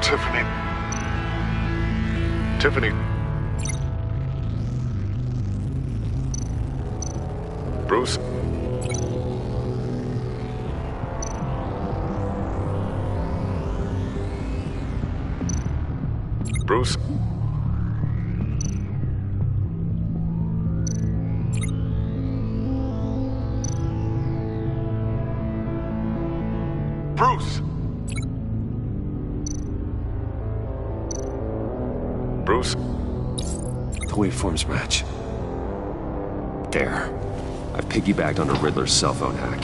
Tiffany. Tiffany. Bruce. Bruce. Bruce. Bruce. The waveforms match. There. I've piggybacked onto Riddler's cell phone hack.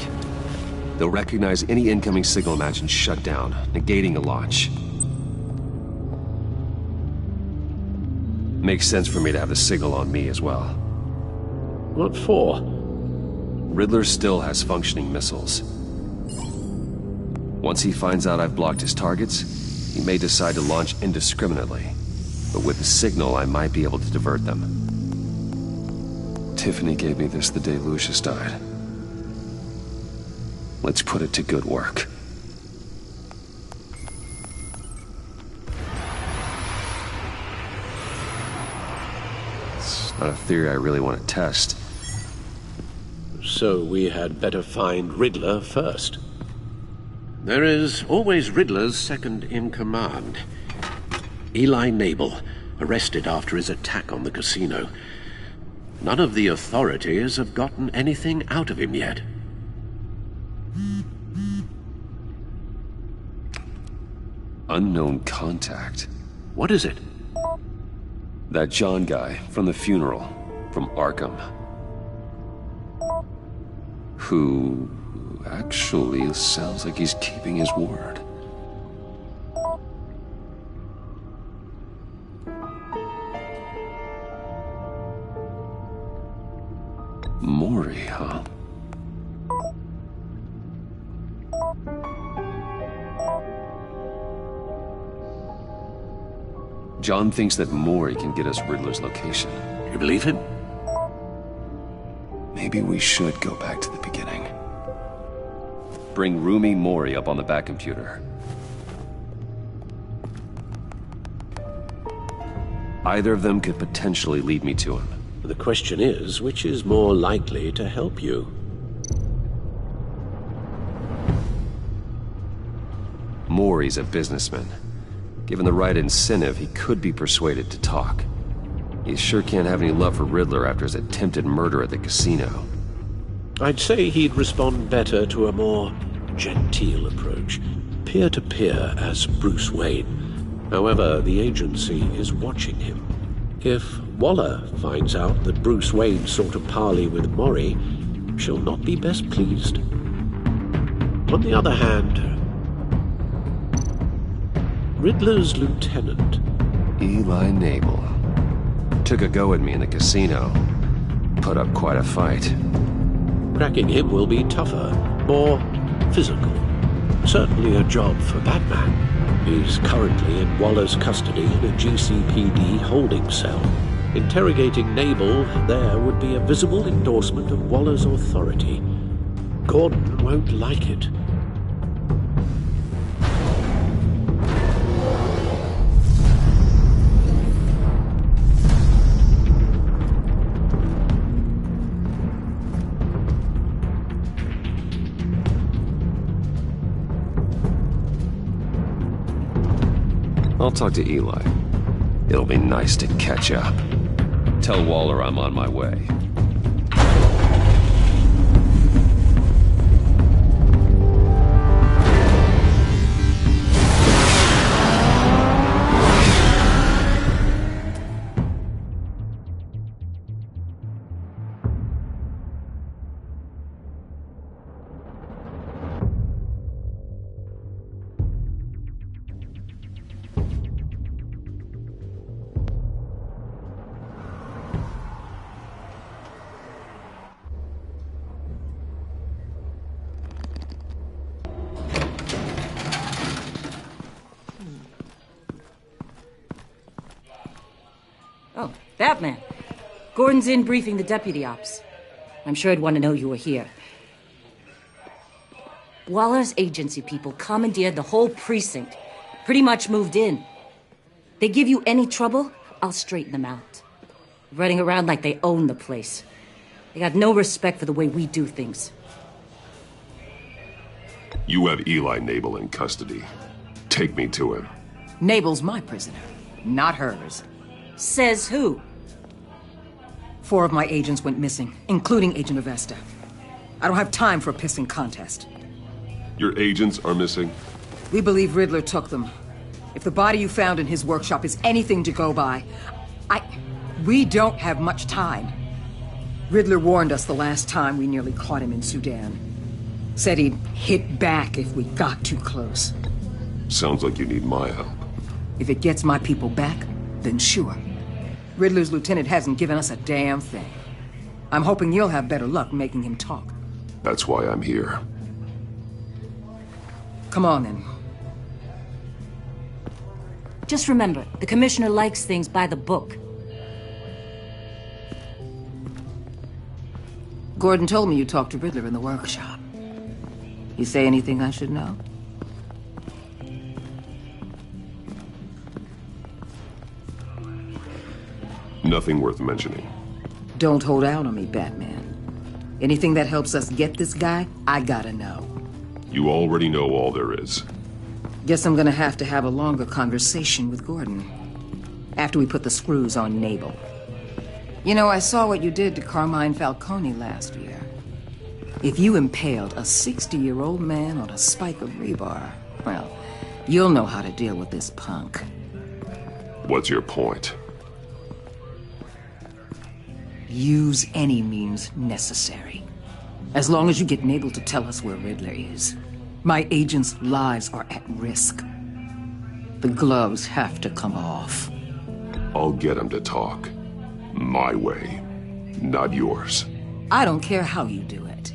They'll recognize any incoming signal match and shut down, negating a launch. Makes sense for me to have the signal on me as well. What for? Riddler still has functioning missiles. Once he finds out I've blocked his targets, he may decide to launch indiscriminately. But with the signal, I might be able to divert them. Tiffany gave me this the day Lucius died. Let's put it to good work. It's not a theory I really want to test. So we had better find Riddler first. There is always Riddler's second-in-command. Eli Nabel, arrested after his attack on the casino. None of the authorities have gotten anything out of him yet. Unknown contact. What is it? That John guy from the funeral, from Arkham. Who actually sounds like he's keeping his word. Maury, huh? John thinks that Maury can get us Riddler's location. You believe him? Maybe we should go back to the beginning. Bring Roomy Maury up on the back computer. Either of them could potentially lead me to him. The question is, which is more likely to help you? Maury's a businessman. Given the right incentive, he could be persuaded to talk. He sure can't have any love for Riddler after his attempted murder at the casino. I'd say he'd respond better to a more genteel approach. Peer-to-peer as Bruce Wayne. However, the agency is watching him. If Waller finds out that Bruce Wayne sought a parley with Maury, she'll not be best pleased. On the other hand, Riddler's lieutenant, Eli Nabel, took a go at me in the casino. Put up quite a fight. Cracking him will be tougher, more physical. Certainly a job for Batman. He's currently in Waller's custody in a GCPD holding cell. Interrogating Nabel there would be a visible endorsement of Waller's authority. Gordon won't like it. I'll talk to Eli. It'll be nice to catch up. Tell Waller I'm on my way. Oh, Batman. Gordon's in briefing the deputy ops. I'm sure I'd want to know you were here. Waller's agency people commandeered the whole precinct. Pretty much moved in. They give you any trouble, I'll straighten them out. Running around like they own the place. They got no respect for the way we do things. You have Eli Nabel in custody. Take me to him. Nabel's my prisoner, not hers. Says who? 4 of my agents went missing, including Agent Avesta. I don't have time for a pissing contest. Your agents are missing? We believe Riddler took them. If the body you found in his workshop is anything to go by, we don't have much time. Riddler warned us the last time we nearly caught him in Sudan. Said he'd hit back if we got too close. Sounds like you need my help. If it gets my people back, then sure. Riddler's lieutenant hasn't given us a damn thing. I'm hoping you'll have better luck making him talk. That's why I'm here. Come on, then. Just remember, the commissioner likes things by the book. Gordon told me you talked to Riddler in the workshop. You say anything I should know? Nothing worth mentioning. Don't hold out on me, Batman. Anything that helps us get this guy, I gotta know. You already know all there is. Guess I'm gonna have to have a longer conversation with Gordon. After we put the screws on Nabel. You know, I saw what you did to Carmine Falcone last year. If you impaled a 60-year-old man on a spike of rebar, well, you'll know how to deal with this punk. What's your point? Use any means necessary. As long as you get Nabel to tell us where Riddler is. My agents' lives are at risk. The gloves have to come off. I'll get him to talk. My way, not yours. I don't care how you do it,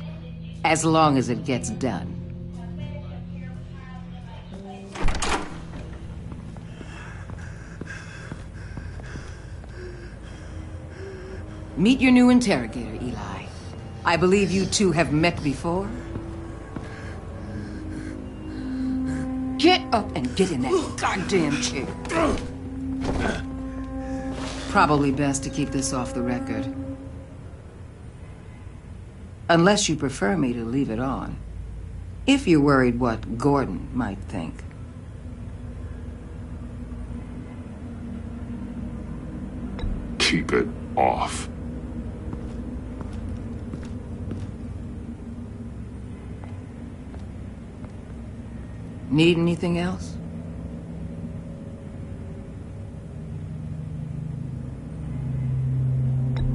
as long as it gets done. Meet your new interrogator, Eli. I believe you two have met before. Get up and get in that goddamn chair. Probably best to keep this off the record. Unless you prefer me to leave it on. If you're worried what Gordon might think. Keep it off. Need anything else?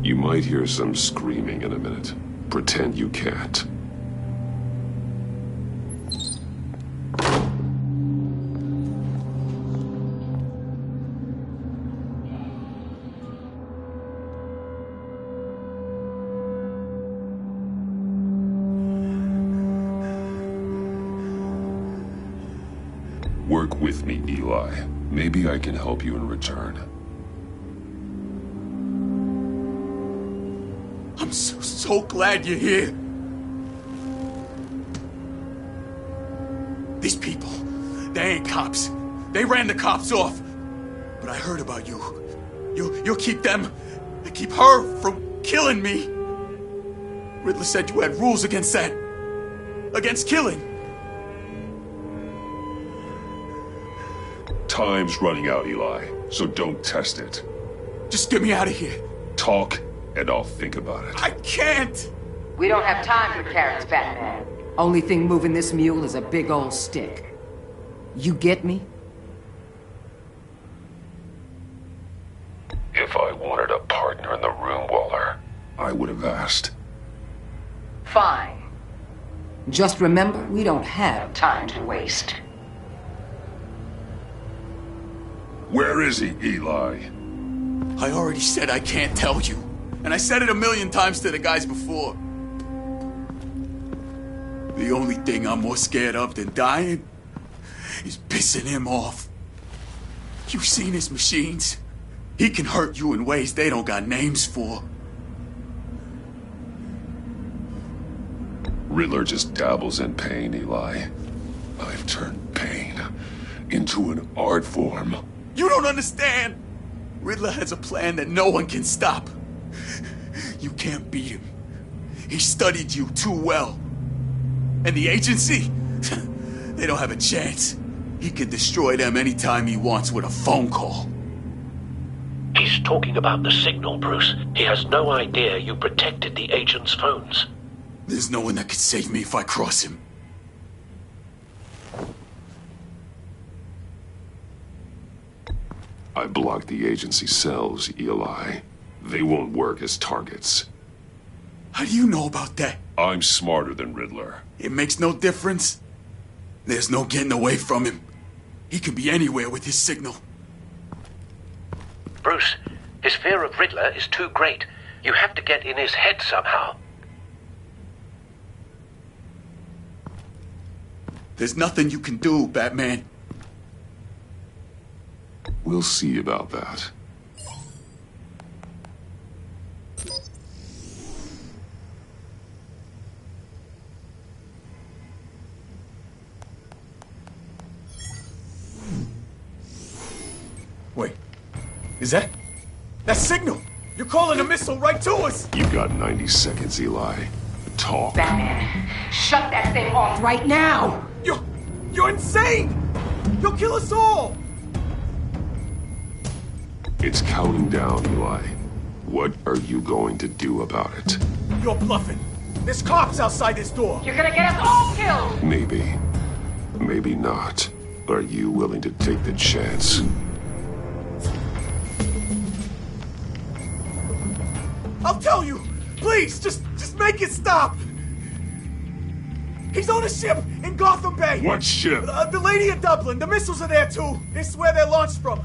You might hear some screaming in a minute. Pretend you can't. Work with me, Eli. Maybe I can help you in return. I'm so glad you're here. These people, they ain't cops. They ran the cops off. But I heard about you. You'll keep them, keep her from killing me. Riddler said you had rules against that. Against killing. Time's running out, Eli, so don't test it. Just get me out of here. Talk, and I'll think about it. I can't! We don't have time for carrots, Batman. Only thing moving this mule is a big old stick. You get me? If I wanted a partner in the room, Waller, I would have asked. Fine. Just remember, we don't have time to waste. Where is he, Eli? I already said I can't tell you. And I said it 1,000,000 times to the guys before. The only thing I'm more scared of than dying is pissing him off. You've seen his machines. He can hurt you in ways they don't got names for. Riddler just dabbles in pain, Eli. I've turned pain into an art form. You don't understand! Riddler has a plan that no one can stop. You can't beat him. He studied you too well. And the agency? They don't have a chance. He can destroy them anytime he wants with a phone call. He's talking about the signal, Bruce. He has no idea you protected the agent's phones. There's no one that could save me if I cross him. I blocked the agency cells, Eli. They won't work as targets. How do you know about that? I'm smarter than Riddler. It makes no difference. There's no getting away from him. He can be anywhere with his signal. Bruce, his fear of Riddler is too great. You have to get in his head somehow. There's nothing you can do, Batman. We'll see about that. Wait, is that signal? You're calling a missile right to us! You got 90 seconds, Eli. Talk. Batman, shut that thing off right now! You're insane! You'll kill us all! It's counting down, Eli. What are you going to do about it? You're bluffing. There's cops outside this door. You're gonna get us all killed! Maybe. Maybe not. Are you willing to take the chance? I'll tell you! Please, just make it stop! He's on a ship in Gotham Bay! What ship? The Lady of Dublin. The missiles are there, too. This is where they're launched from.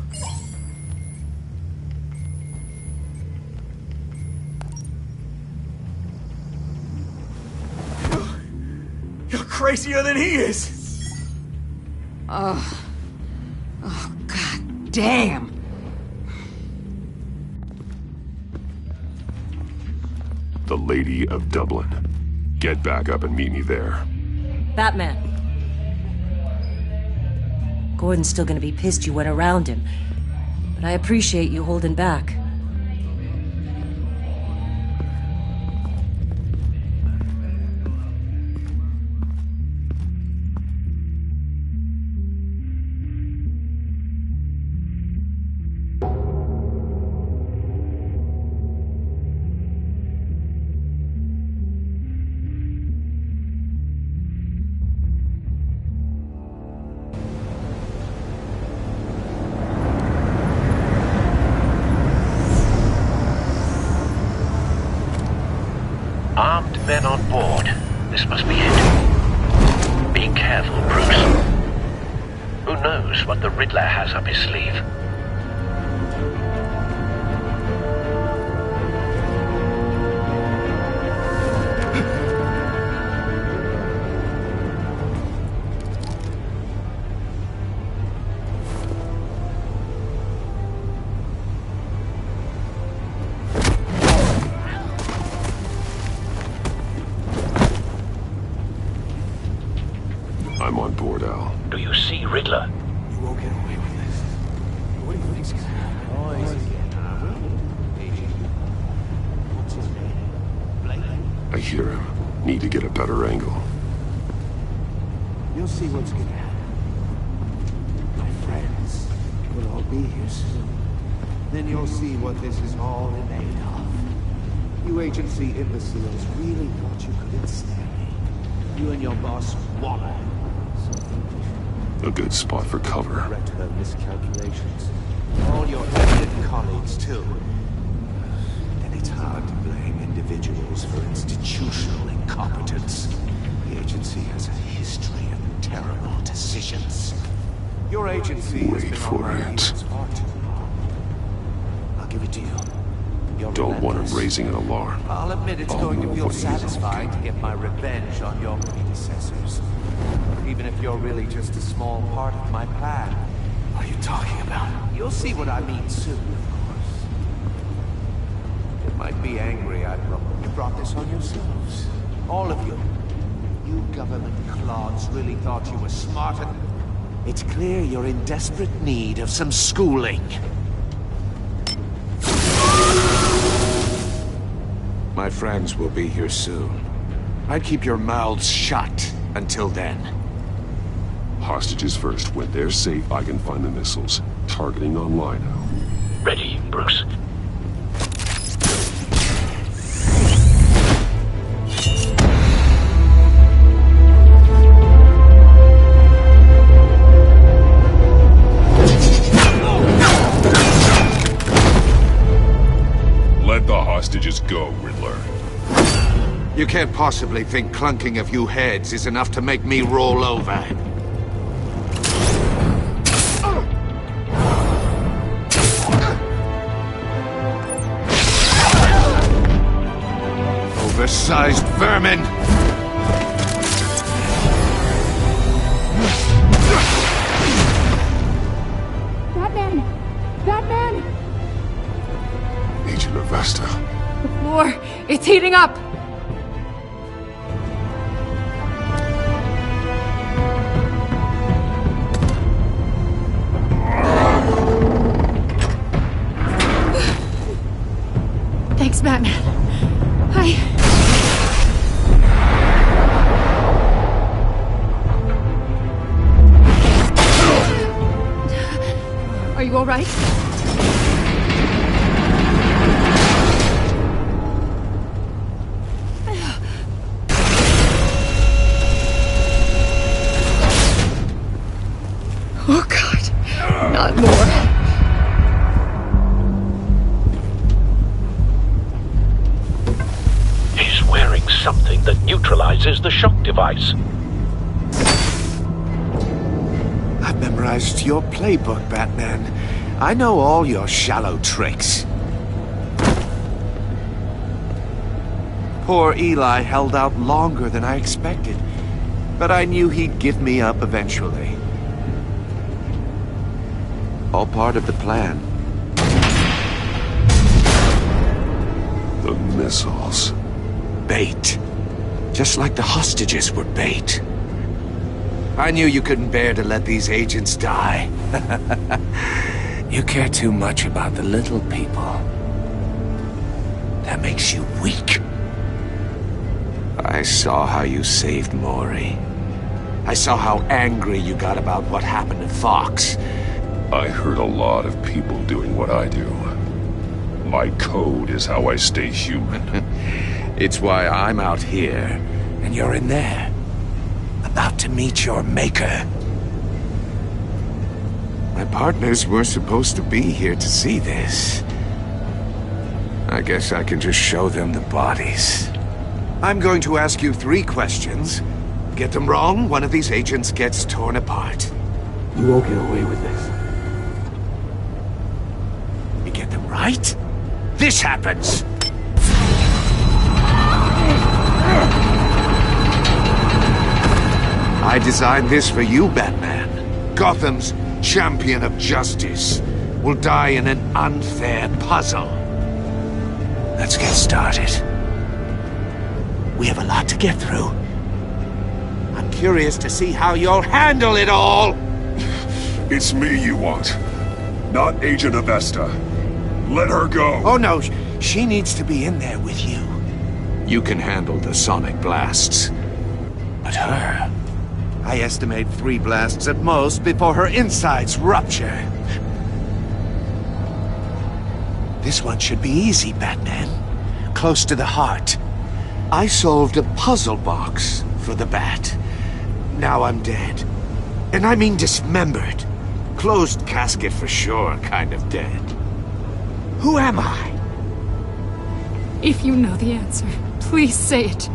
You're crazier than he is! Oh, God damn! The Lady of Dublin. Get back up and meet me there. Batman. Gordon's still gonna be pissed you went around him, but I appreciate you holding back. Armed men on board. This must be it. Be careful, Bruce. Who knows what the Riddler has up his sleeve? I'm on board, Al. Do you see Riddler? You won't get away with this. What do you think's gonna happen? What's his name? I hear him. Need to get a better angle. You'll see what's gonna happen. My friends will all be here soon. Then you'll see what this is all made of. You agency imbeciles really thought you could ensnare me. You and your boss Waller. A good spot for cover. Correct her miscalculations. All your eminent colleagues, too. And it's hard to blame individuals for institutional incompetence. The agency has a history of terrible decisions. Your agency has been on my heels far too long. I'll give it to you. You're Don't want him relentless. raising an alarm. I'll admit it's I'll going to know feel when he's satisfying to get my revenge on your predecessors. Even if you're really just a small part of my plan. What are you talking about? You'll see what I mean soon, of course. You might be angry you brought this on yourselves. All of you. You government clods really thought you were smarter. It's clear you're in desperate need of some schooling. My friends will be here soon. I'd keep your mouths shut until then. Hostages first. When they're safe, I can find the missiles. Targeting online now. Ready, Bruce. Let the hostages go, Riddler. You can't possibly think clunking a few heads is enough to make me roll over. Oversized vermin! Batman! Batman! Agent Avesta. The floor, it's heating up! Thanks, Batman. Are you all right? Oh, God. Not more. He's wearing something that neutralizes the shock device. I've memorized your playbook, Batman. I know all your shallow tricks. Poor Eli held out longer than I expected, but I knew he'd give me up eventually. All part of the plan. The missiles. Bait. Just like the hostages were bait. I knew you couldn't bear to let these agents die. You care too much about the little people. That makes you weak. I saw how you saved Maury. I saw how angry you got about what happened to Fox. I heard a lot of people doing what I do. My code is how I stay human. It's why I'm out here, and you're in there. About to meet your maker. My partners were supposed to be here to see this. I guess I can just show them the bodies. I'm going to ask you 3 questions. Get them wrong, one of these agents gets torn apart. You won't get away with this. You get them right, this happens! I designed this for you, Batman. Gotham's champion of justice will die in an unfair puzzle. Let's get started. We have a lot to get through. I'm curious to see how you'll handle it all. It's me you want, not Agent Avesta. Let her go. Oh no, she needs to be in there with you. You can handle the sonic blasts. But her... I estimate 3 blasts at most before her insides rupture. This one should be easy, Batman. Close to the heart. I solved a puzzle box for the Bat. Now I'm dead. And I mean dismembered. Closed casket for sure, kind of dead. Who am I? If you know the answer, please say it.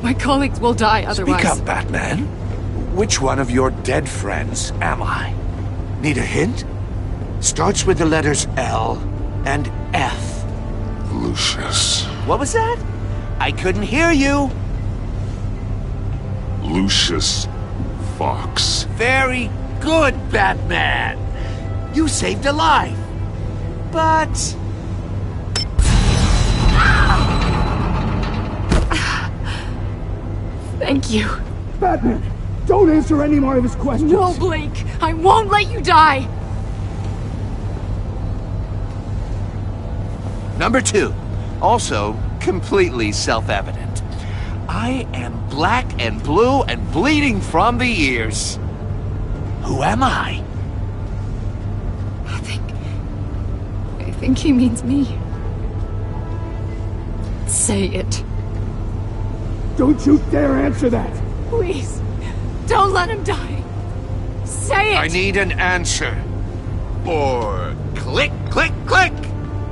My colleagues will die otherwise. Speak up, Batman. Which one of your dead friends am I? Need a hint? Starts with the letters L and F. Lucius. What was that? I couldn't hear you. Lucius Fox. Very good, Batman. You saved a life. But... Thank you. Batman, don't answer any more of his questions. No, Blake. I won't let you die. Number 2. Also, completely self-evident. I am black and blue and bleeding from the ears. Who am I? I think he means me. Say it. Don't you dare answer that! Please, don't let him die. Say it! I need an answer. Or click, click, click!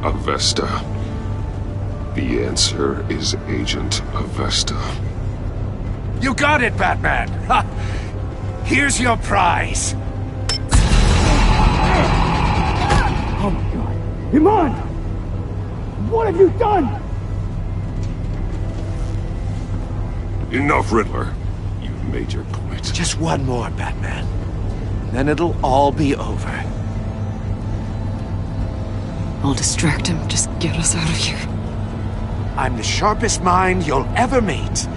Avesta. The answer is Agent Avesta. You got it, Batman! Ha! Here's your prize. Oh my god. Iman! What have you done? Enough, Riddler. You've made your point. Just one more, Batman. Then it'll all be over. I'll distract him. Just get us out of here. I'm the sharpest mind you'll ever meet.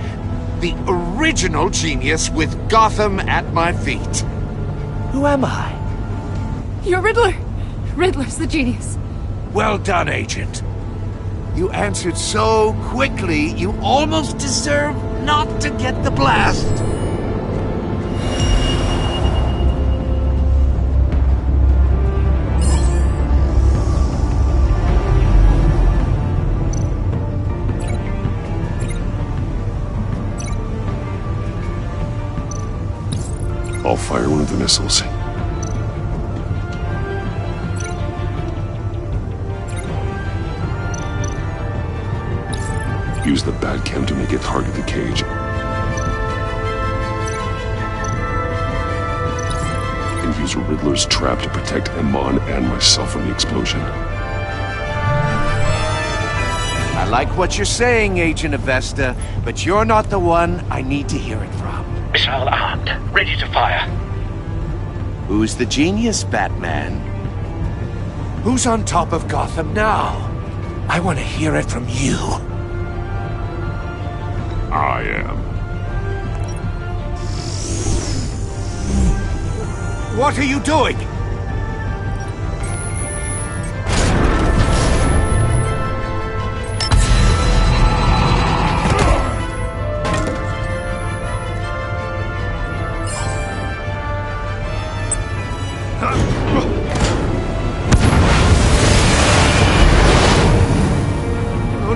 The original genius with Gotham at my feet. Who am I? You're Riddler. Riddler's the genius. Well done, Agent. You answered so quickly, you almost deserve not to get the blast. I'll fire one of the missiles. Use the Batcam to make it target the cage. And use Riddler's trap to protect Iman and myself from the explosion. I like what you're saying, Agent Avesta, but you're not the one I need to hear it from. Missile armed, ready to fire. Who's the genius, Batman? Who's on top of Gotham now? I want to hear it from you. I am. What are you doing?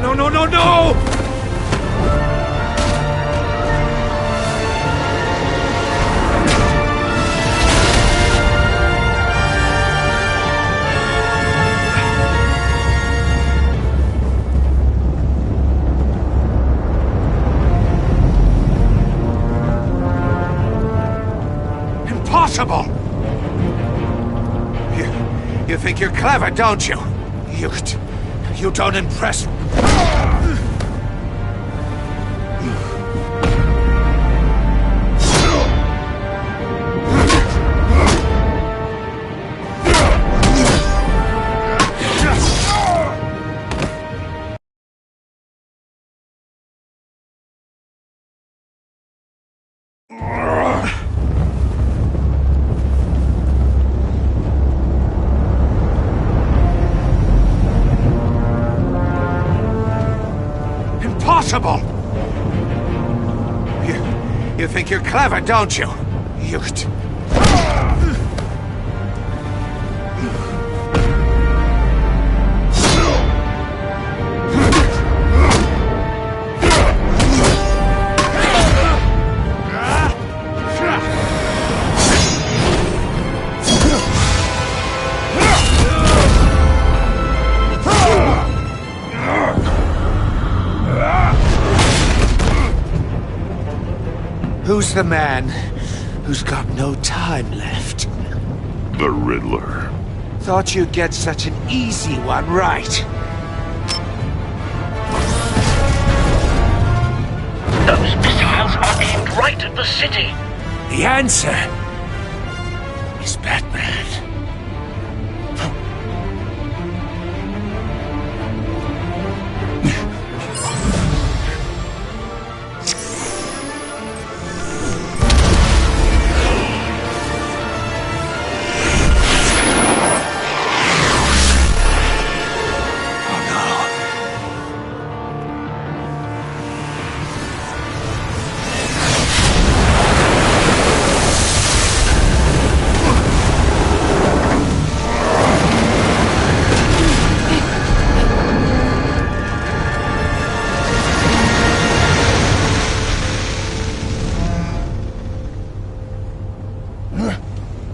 No, no, no, no! Impossible! You think you're clever, don't you? You don't impress. Impossible! You think you're clever, don't you? You... Who's the man who's got no time left? The Riddler. Thought you'd get such an easy one right. Those missiles are aimed right at the city. The answer is Batman.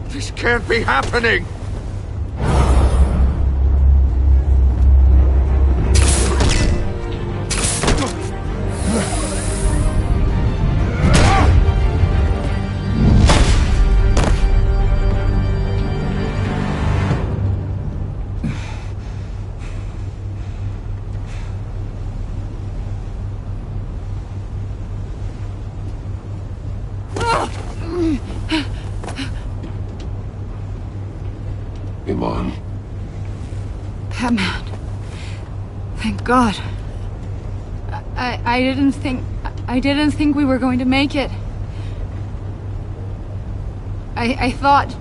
This can't be happening! Iman. Batman. Thank God. I didn't think we were going to make it. I thought...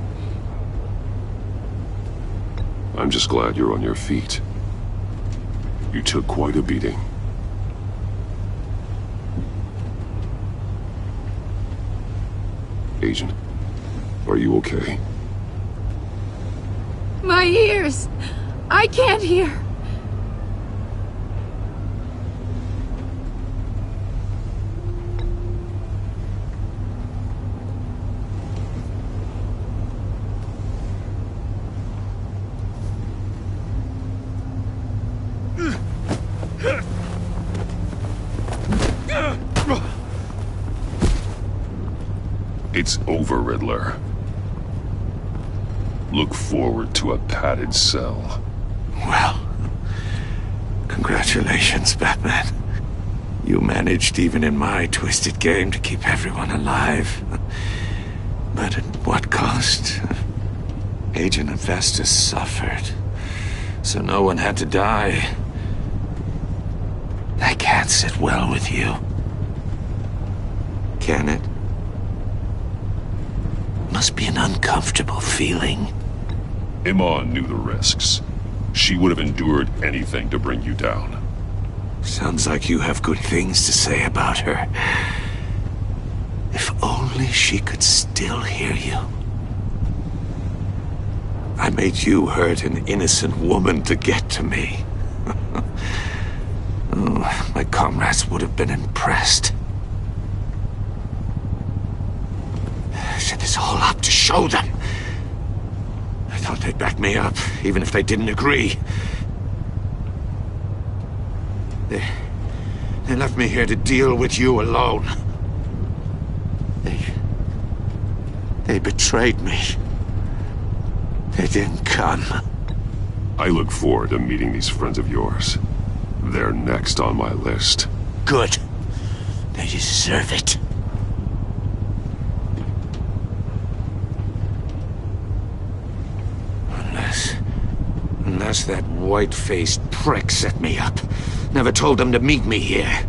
I'm just glad you're on your feet. You took quite a beating. Agent, are you okay? My ears! I can't hear! It's over, Riddler. Look forward to a padded cell. Well, congratulations, Batman. You managed, even in my twisted game, to keep everyone alive. But at what cost? Agent Hephaestus suffered, so no one had to die. That can't sit well with you. Can it? Must be an uncomfortable feeling. Iman knew the risks. She would have endured anything to bring you down. Sounds like you have good things to say about her. If only she could still hear you. I made you hurt an innocent woman to get to me. Oh, my comrades would have been impressed. I set this all up to show them. I thought they'd back me up, even if they didn't agree. They left me here to deal with you alone. They betrayed me. They didn't come. I look forward to meeting these friends of yours. They're next on my list. Good. They deserve it. Unless that white-faced prick set me up. Never told them to meet me here.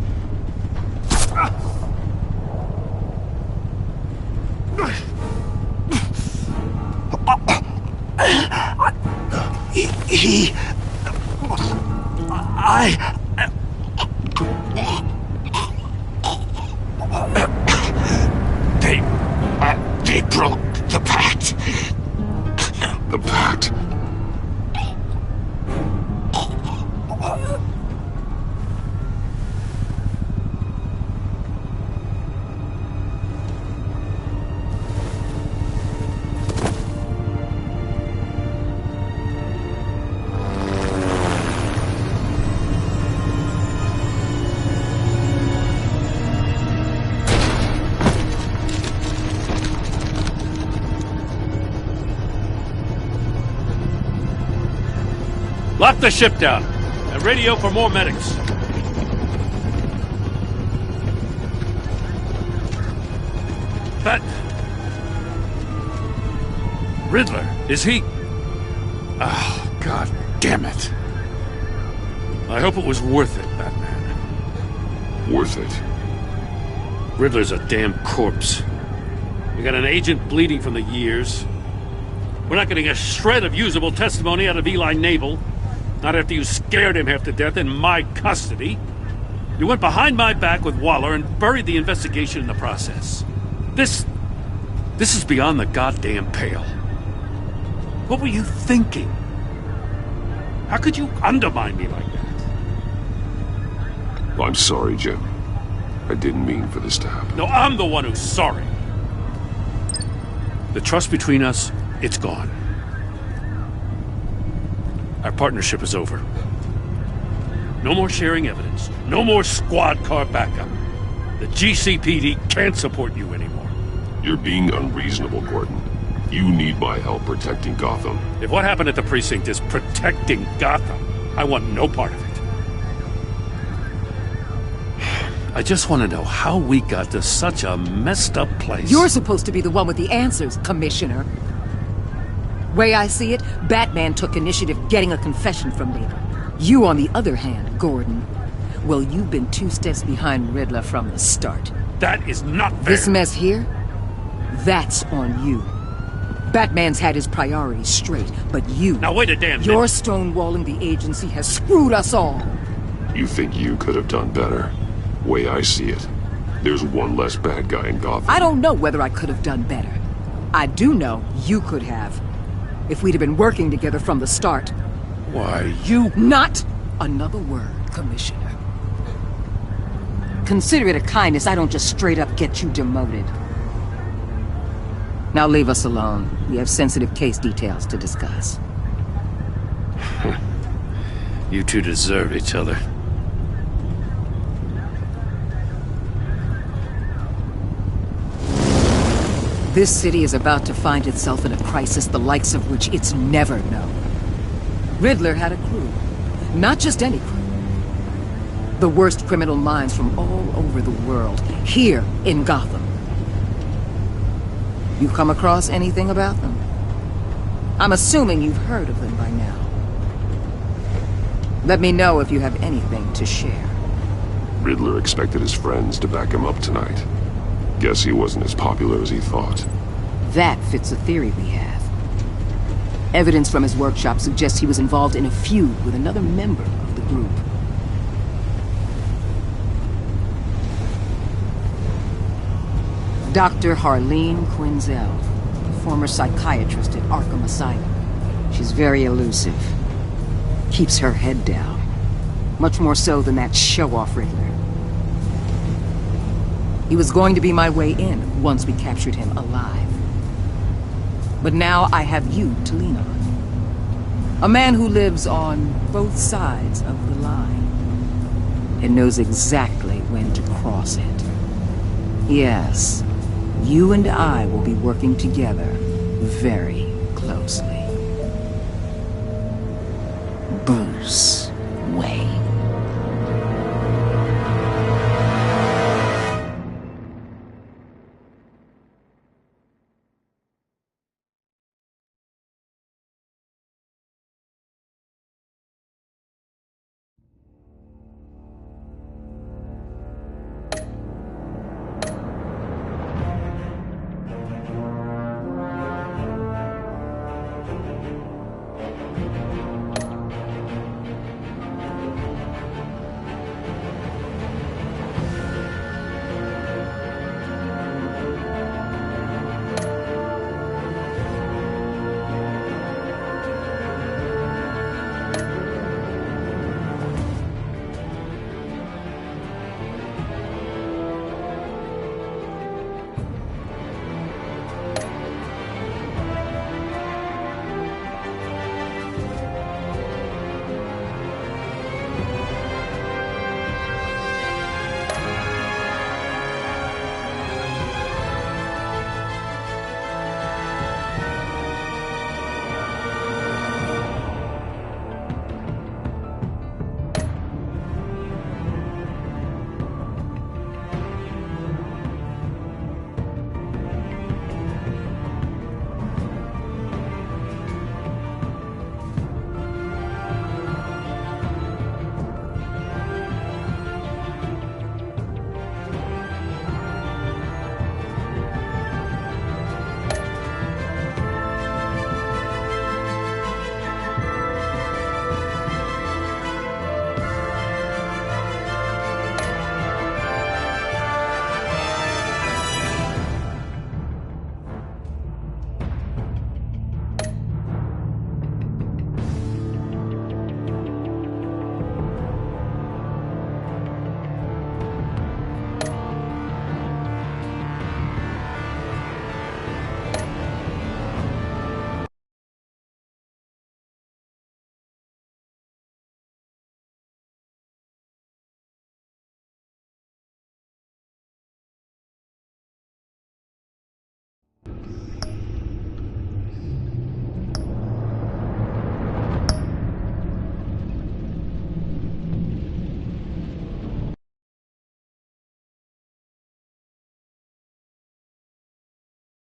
Lock the ship down, and radio for more medics. That... Riddler, is he... Oh, God damn it. I hope it was worth it, Batman. Worth it? Riddler's a damn corpse. We got an agent bleeding from the years. We're not getting a shred of usable testimony out of Eli Naval. Not after you scared him half to death in my custody. You went behind my back with Waller and buried the investigation in the process. This is beyond the goddamn pale. What were you thinking? How could you undermine me like that? I'm sorry, Jim. I didn't mean for this to happen. No, I'm the one who's sorry. The trust between us, it's gone. Our partnership is over. No more sharing evidence. No more squad car backup. The GCPD can't support you anymore. You're being unreasonable, Gordon. You need my help protecting Gotham. If what happened at the precinct is protecting Gotham, I want no part of it. I just want to know how we got to such a messed up place. You're supposed to be the one with the answers, Commissioner. Way I see it, Batman took initiative getting a confession from Naval. You, on the other hand, Gordon, well, you've been 2 steps behind Riddler from the start. That is not fair. This mess here, that's on you. Batman's had his priorities straight, but you... Now wait a damn minute. Your stonewalling the agency has screwed us all. You think you could have done better? Way I see it, there's one less bad guy in Gotham. I don't know whether I could have done better. I do know you could have. If we'd have been working together from the start. Why, you... Not another word, Commissioner. Consider it a kindness I don't just straight up get you demoted. Now leave us alone. We have sensitive case details to discuss. You two deserve each other. This city is about to find itself in a crisis the likes of which it's never known. Riddler had a crew. Not just any crew. The worst criminal minds from all over the world, here in Gotham. You come across anything about them? I'm assuming you've heard of them by now. Let me know if you have anything to share. Riddler expected his friends to back him up tonight. Guess he wasn't as popular as he thought. That fits a theory we have. Evidence from his workshop suggests he was involved in a feud with another member of the group. Dr. Harleen Quinzel, former psychiatrist at Arkham Asylum. She's very elusive. Keeps her head down. Much more so than that show-off Riddler. He was going to be my way in once we captured him alive. But now I have you to lean on. A man who lives on both sides of the line and knows exactly when to cross it. Yes, you and I will be working together very closely. Bruce Wayne.